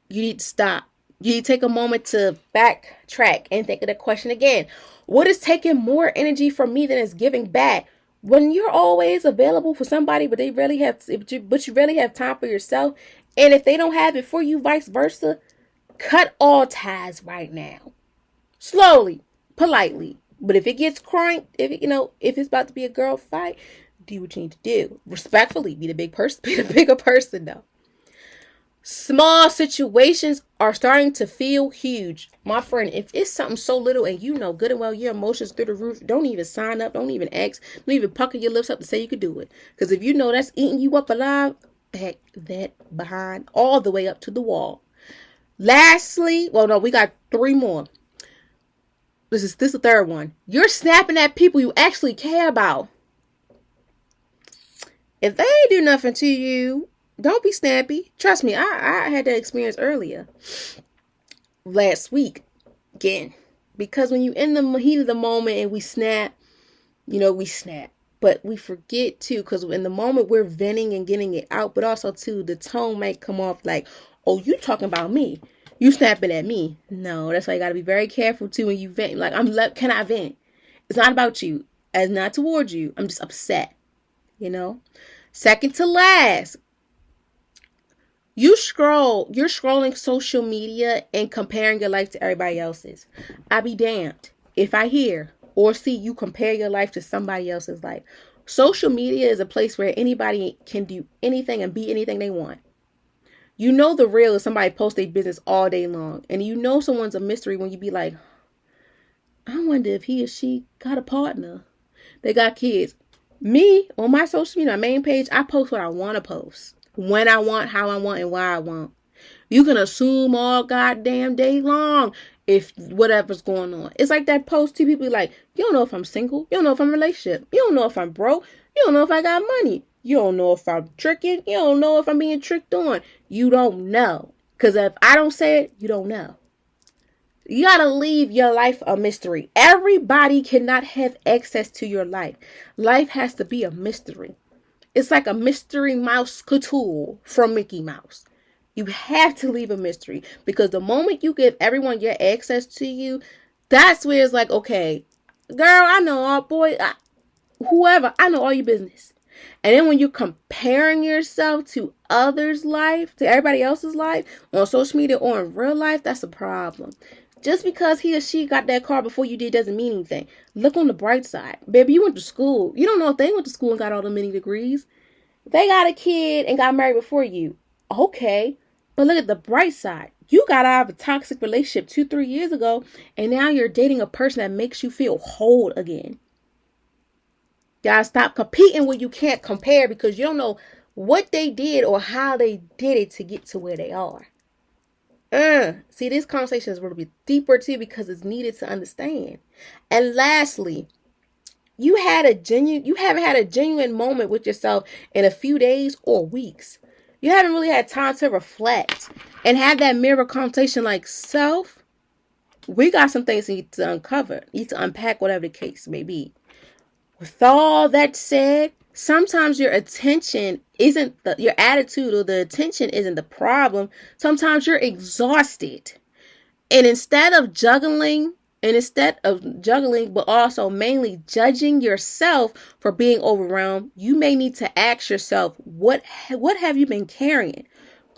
You need to stop. You need to take a moment to backtrack and think of the question again. What is taking more energy from me than it's giving back? When you're always available for somebody, but you rarely have time for yourself, and if they don't have it for you, vice versa, cut all ties right now. Slowly, politely. But if it gets cranked, if it's about to be a girl fight, do what you need to do. Respectfully, be the bigger person though. Small situations are starting to feel huge. My friend, if it's something so little and you know good and well your emotions through the roof, don't even sign up, don't even ask, don't even pucker your lips up to say you could do it. Because if you know that's eating you up alive, back that behind all the way up to the wall. Lastly, well, no, we got 3 more. This is the third one. You're snapping at people you actually care about. If they ain't do nothing to you, don't be snappy. Trust me, I had that experience earlier. Last week. Again. Because when you in the heat of the moment and we snap, we snap. But we forget too, because in the moment we're venting and getting it out. But also too, the tone might come off like, oh, you talking about me. You snapping at me. No, that's why you got to be very careful too when you vent. Like, can I vent? It's not about you. It's not towards you. I'm just upset. Second to last. You're scrolling social media and comparing your life to everybody else's. I be damned if I hear or see you compare your life to somebody else's life. Social media is a place where anybody can do anything and be anything they want. You know the real is somebody posts their business all day long. And you know someone's a mystery when you be like, I wonder if he or she got a partner. They got kids. Me, on my social media, my main page, I post what I want to post. When I want, how I want, and why I want. You can assume all goddamn day long if whatever's going on. It's like that post to people like, you don't know if I'm single. You don't know if I'm in a relationship. You don't know if I'm broke. You don't know if I got money. You don't know if I'm tricking. You don't know if I'm being tricked on. You don't know. Because if I don't say it, you don't know. You got to leave your life a mystery. Everybody cannot have access to your life. Life has to be a mystery. It's like a mystery mouse couture from Mickey Mouse. You have to leave a mystery because the moment you give everyone your access to you, that's where it's like, okay, girl, I know all whoever, I know all your business. And then when you're comparing yourself to others' life, to everybody else's life on social media or in real life, that's a problem. Just because he or she got that car before you did doesn't mean anything. Look on the bright side. Baby, you went to school. You don't know if they went to school and got all the many degrees. They got a kid and got married before you. Okay. But look at the bright side. You got out of a toxic relationship 2-3 years ago, and now you're dating a person that makes you feel whole again. Gotta stop competing when you can't compare because you don't know what they did or how they did it to get to where they are. See, this conversation is a little bit deeper too because it's needed to understand. And lastly, you haven't had a genuine moment with yourself in a few days or weeks. You haven't really had time to reflect and have that mirror conversation like, self, we got some things we need to uncover, need to unpack, whatever the case may be. With all that said, sometimes your attention isn't your attitude or the attention isn't the problem. Sometimes you're exhausted. And instead of juggling, but also mainly judging yourself for being overwhelmed, you may need to ask yourself, what have you been carrying?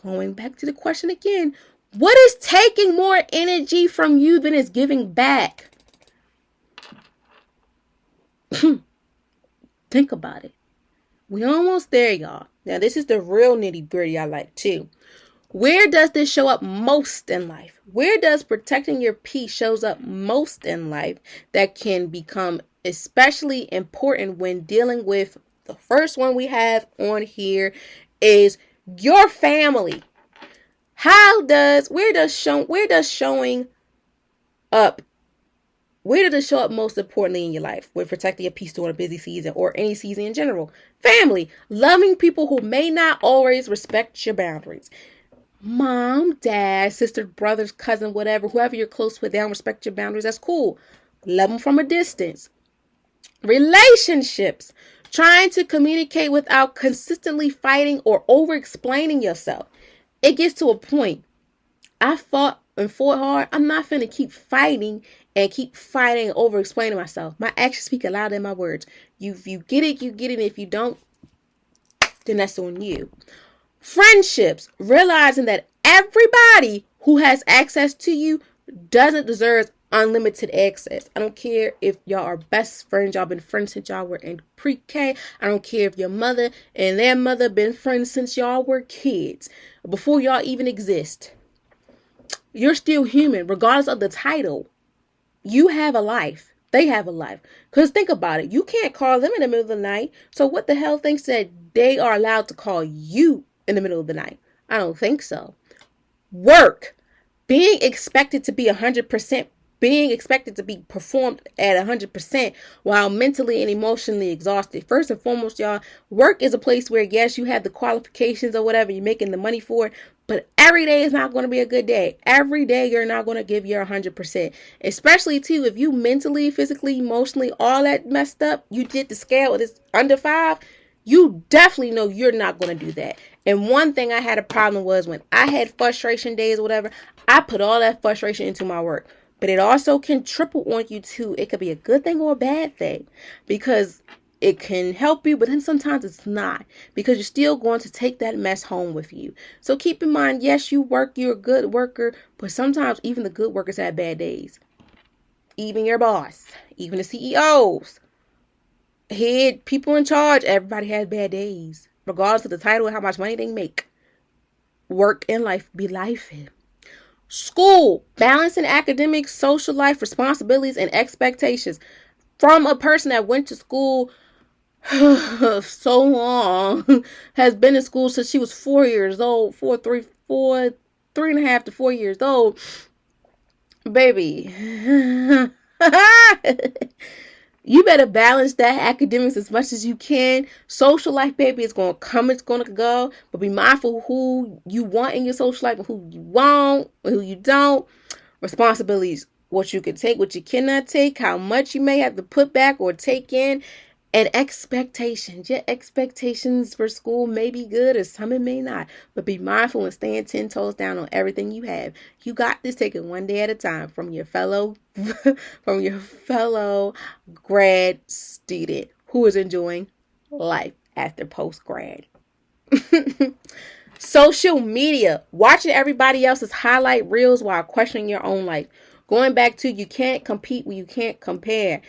Going back to the question again, what is taking more energy from you than it's giving back? Think about it. We almost there, y'all. Now, this is the real nitty gritty I like too. Where does this show up most in life? Where does protecting your peace shows up most in life that can become especially important when dealing with the first one we have on here is your family? Where does it show up most importantly in your life with protecting your peace during a busy season or any season in general? Family, loving people who may not always respect your boundaries. Mom, dad, sister, brothers, cousin, whatever, whoever you're close with, they don't respect your boundaries. That's cool. Love them from a distance. Relationships, trying to communicate without consistently fighting or over-explaining yourself. It gets to a point. I fought hard. I'm not finna keep fighting and over-explaining myself. My actions speak louder than my words. If you get it, you get it. If you don't, then that's on you. Friendships, realizing that everybody who has access to you doesn't deserve unlimited access. I don't care if y'all are best friends, y'all been friends since y'all were in pre-K. I don't care if your mother and their mother been friends since y'all were kids, before y'all even exist. You're still human, regardless of the title. You have a life. They have a life. Because think about it. You can't call them in the middle of the night. So what the hell thinks that they are allowed to call you in the middle of the night? I don't think so. Work. Being expected to be 100%, being expected to be performed at 100% while mentally and emotionally exhausted. First and foremost, y'all, work is a place where, yes, you have the qualifications or whatever, you're making the money for it, but every day is not going to be a good day. Every day you're not going to give your 100%. Especially, too, if you mentally, physically, emotionally, all that messed up, you did the scale, it's under 5, you definitely know you're not going to do that. And one thing I had a problem was when I had frustration days or whatever, I put all that frustration into my work. But it also can triple on you too. It could be a good thing or a bad thing because it can help you, but then sometimes it's not because you're still going to take that mess home with you. So keep in mind, yes, you're a good worker, but sometimes even the good workers have bad days. Even your boss, even the CEOs, head people in charge, everybody has bad days, regardless of the title and how much money they make. Work and life be life. School, balancing academics, social life, responsibilities, and expectations. From a person that went to school so long, has been in school since she was 4 years old, 3.5 to 4 years old. Baby, you better balance that academics as much as you can. Social life, baby, is going to come, it's going to go. But be mindful of who you want in your social life and who you won't and who you don't. Responsibilities, what you can take, what you cannot take, how much you may have to put back or take in. And expectations. Your expectations for school may be good or some it may not. But be mindful and stand 10 toes down on everything you have. You got this. Take it one day at a time from your fellow grad student who is enjoying life after post-grad. Social media. Watching everybody else's highlight reels while questioning your own life. Going back to you can't compete when you can't compare.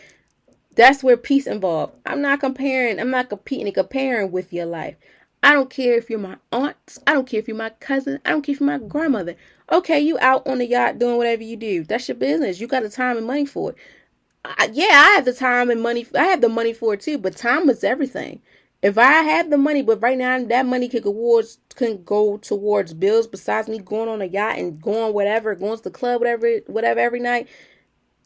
That's where peace involved. I'm not competing and comparing with your life. I don't care if you're my aunt. I don't care if you're my cousin. I don't care if you're my grandmother. Okay, you out on the yacht doing whatever you do. That's your business. You got the time and money for it. I have the time and money. I have the money for it too, but time is everything. If I have the money, but right now that money can go towards bills besides me going on a yacht and going whatever, going to the club, whatever every night.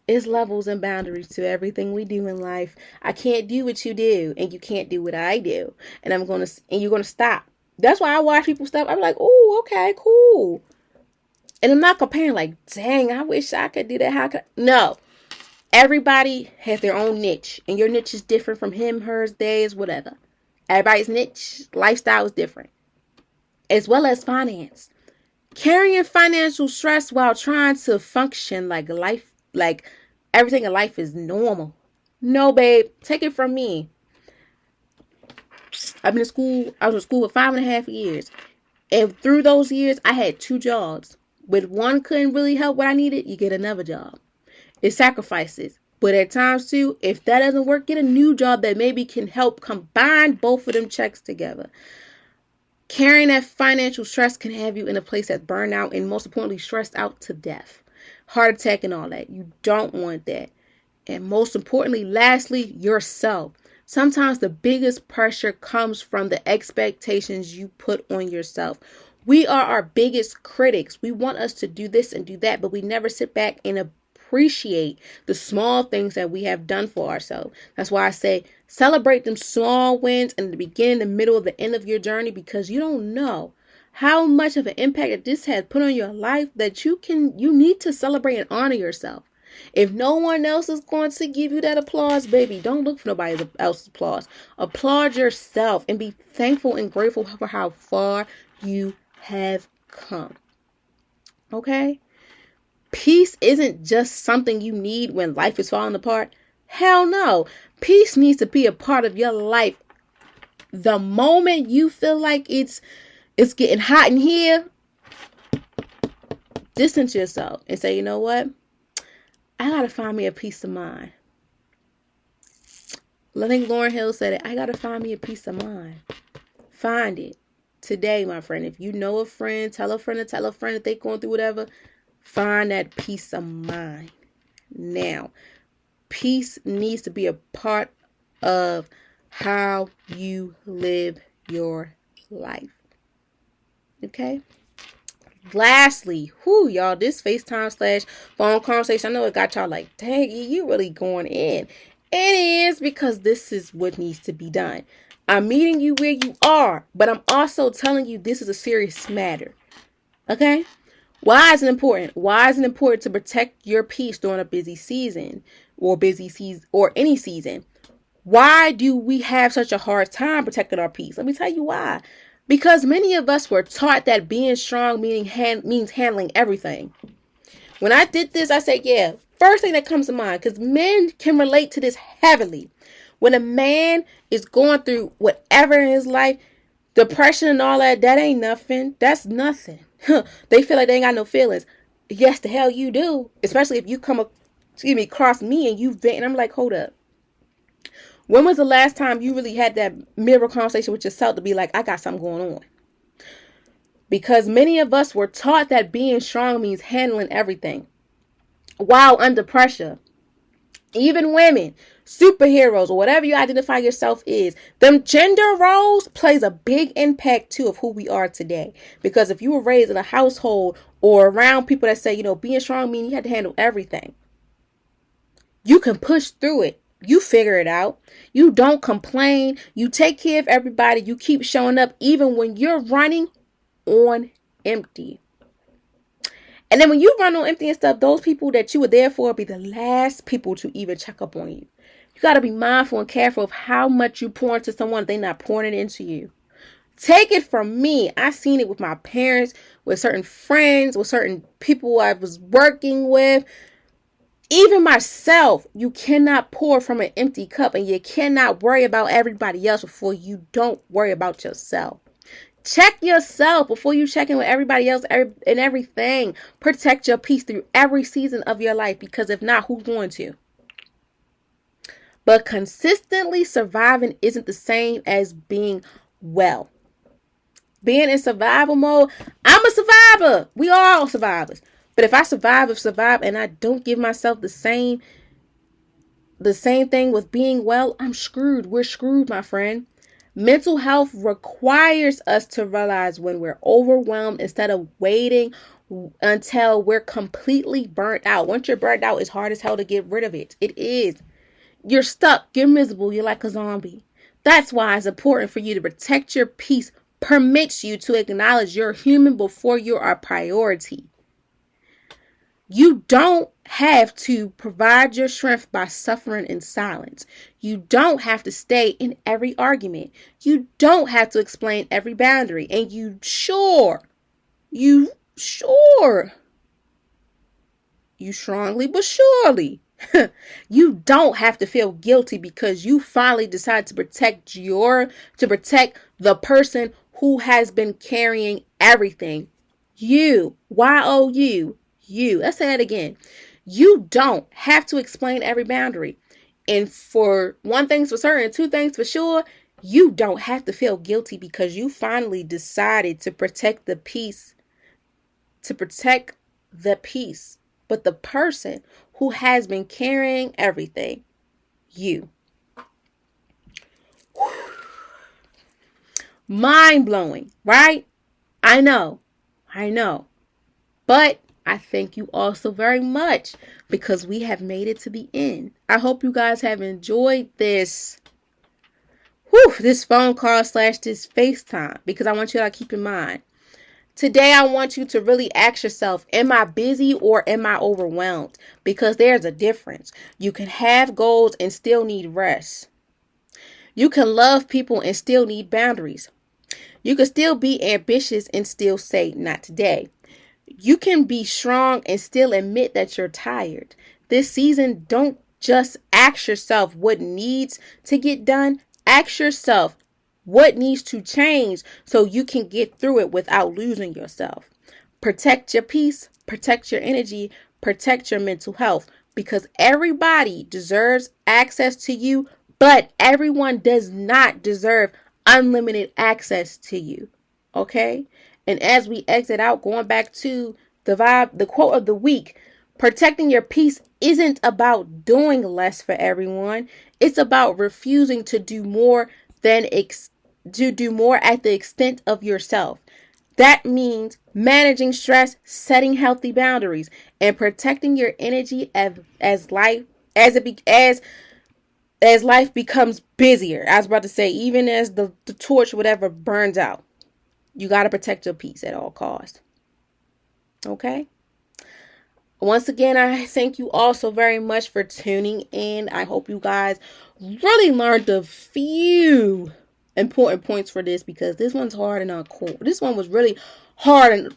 It's levels and boundaries to everything we do in life. I can't do what you do, and you can't do what I do, and you're gonna stop. That's why I watch people stop. I'm like, oh, okay, cool. And I'm not comparing like, dang, I wish I could do that. How could no? Everybody has their own niche, and your niche is different from him, hers, theirs, whatever. Everybody's niche lifestyle is different, as well as finance. Carrying financial stress while trying to function like everything in life is normal. No, babe, take it from me. I've been in school. I was in school for 5.5 years. And through those years, I had 2 jobs. But one couldn't really help what I needed, you get another job. It's sacrifices. But at times too, if that doesn't work, get a new job that maybe can help combine both of them checks together. Carrying that financial stress can have you in a place that's burned out and most importantly, stressed out to death. Heart attack and all that. You don't want that. And most importantly, lastly, yourself. Sometimes the biggest pressure comes from the expectations you put on yourself. We are our biggest critics. We want us to do this and do that, but we never sit back and appreciate the small things that we have done for ourselves. That's why I say celebrate them small wins in the beginning, the middle, the end of your journey, because you don't know how much of an impact that this has put on your life that you need to celebrate and honor yourself. If no one else is going to give you that applause, baby, don't look for nobody else's applause. Applaud yourself and be thankful and grateful for how far you have come. Okay? Peace isn't just something you need when life is falling apart. Hell no. Peace needs to be a part of your life. The moment you feel like it's getting hot in here, distance yourself and say, you know what? I gotta find me a peace of mind. I think Lauryn Hill said it. I gotta find me a peace of mind. Find it today, my friend. If you know a friend, tell a friend to tell a friend that they're going through whatever. Find that peace of mind. Now, peace needs to be a part of how you live your life. Okay? Lastly, y'all, this FaceTime/phone conversation, I know it got y'all like, dang, you really going in. It is because this is what needs to be done. I'm meeting you where you are, but I'm also telling you this is a serious matter. Okay? Why is it important? Why is it important to protect your peace during a busy season or any season? Why do we have such a hard time protecting our peace? Let me tell you why. Because many of us were taught that being strong means handling everything. When I did this, I said, yeah, first thing that comes to mind, because men can relate to this heavily. When a man is going through whatever in his life, depression and all that ain't nothing. That's nothing. They feel like they ain't got no feelings. Yes, the hell you do. Especially if you cross me and you vent, and I'm like, hold up. When was the last time you really had that mirror conversation with yourself to be like, I got something going on? Because many of us were taught that being strong means handling everything while under pressure. Even women, superheroes, or whatever you identify yourself is, them gender roles plays a big impact too of who we are today. Because if you were raised in a household or around people that say, being strong means you had to handle everything, you can push through it. You figure it out. You don't complain. You take care of everybody. You keep showing up even when you're running on empty. And then when you run on empty and stuff, those people that you were there for will be the last people to even check up on you. You got to be mindful and careful of how much you pour into someone if they're not pouring it into you. Take it from me. I seen it with my parents, with certain friends, with certain people I was working with. Even myself, you cannot pour from an empty cup, and you cannot worry about everybody else before you don't worry about yourself. Check yourself before you check in with everybody else and everything. Protect your peace through every season of your life, because if not, who's going to? But consistently surviving isn't the same as being well. Being in survival mode, I'm a survivor. We are all survivors. But if I survive, and I don't give myself the same thing with being well, I'm screwed. We're screwed, my friend. Mental health requires us to realize when we're overwhelmed instead of waiting until we're completely burnt out. Once you're burnt out, it's hard as hell to get rid of it. It is. You're stuck. You're miserable. You're like a zombie. That's why it's important for you to protect your peace. Permits you to acknowledge you're human before you're a priority. You don't have to provide your strength by suffering in silence. You don't have to stay in every argument. You don't have to explain every boundary. And you strongly but surely, you don't have to feel guilty because you finally decide to protect the person who has been carrying everything. You, Y-O-U. You. Let's say that again. You don't have to explain every boundary. And for one thing's for certain, two things for sure, you don't have to feel guilty because you finally decided to protect the peace. But the person who has been carrying everything, you. Mind blowing, right? I know. But I thank you all so very much because we have made it to the end. I hope you guys have enjoyed this phone call / this FaceTime, because I want you to keep in mind. Today, I want you to really ask yourself, am I busy or am I overwhelmed? Because there's a difference. You can have goals and still need rest. You can love people and still need boundaries. You can still be ambitious and still say, not today. You can be strong and still admit that you're tired. This season, don't just ask yourself what needs to get done. Ask yourself what needs to change so you can get through it without losing yourself. Protect your peace, protect your energy, protect your mental health, because everybody deserves access to you, but everyone does not deserve unlimited access to you. Okay? And as we exit out, going back to the quote of the week, protecting your peace isn't about doing less for everyone. It's about refusing to do more at the extent of yourself. That means managing stress, setting healthy boundaries, and protecting your energy as life becomes busier. I was about to say, even as the torch, whatever, burns out. You got to protect your peace at all costs. Okay? Once again, I thank you all so very much for tuning in. I hope you guys really learned a few important points for this, because this one's hard and uncool. This one was really hard and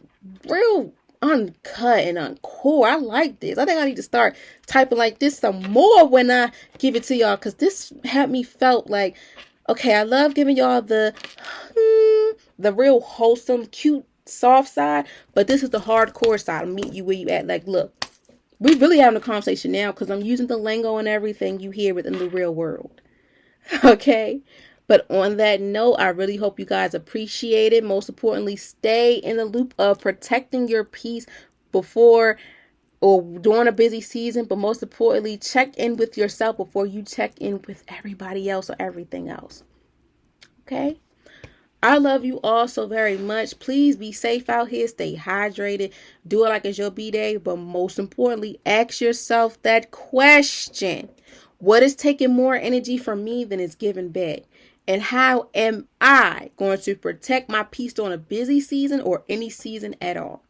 real uncut and uncool. I like this. I think I need to start typing like this some more when I give it to y'all, because this had me felt like, okay, I love giving y'all the real wholesome, cute, soft side, but this is the hardcore side. I'll meet you where you at. Like, look, we really having a conversation now because I'm using the lingo and everything you hear within the real world. Okay? But on that note, I really hope you guys appreciate it. Most importantly, stay in the loop of protecting your peace before or during a busy season. But most importantly, check in with yourself before you check in with everybody else or everything else. Okay? I love you all so very much. Please be safe out here. Stay hydrated. Do it like it's your B-Day. But most importantly, ask yourself that question. What is taking more energy from me than it's giving back? And how am I going to protect my peace during a busy season or any season at all?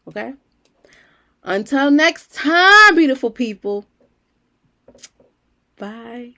Okay? Until next time, beautiful people. Bye.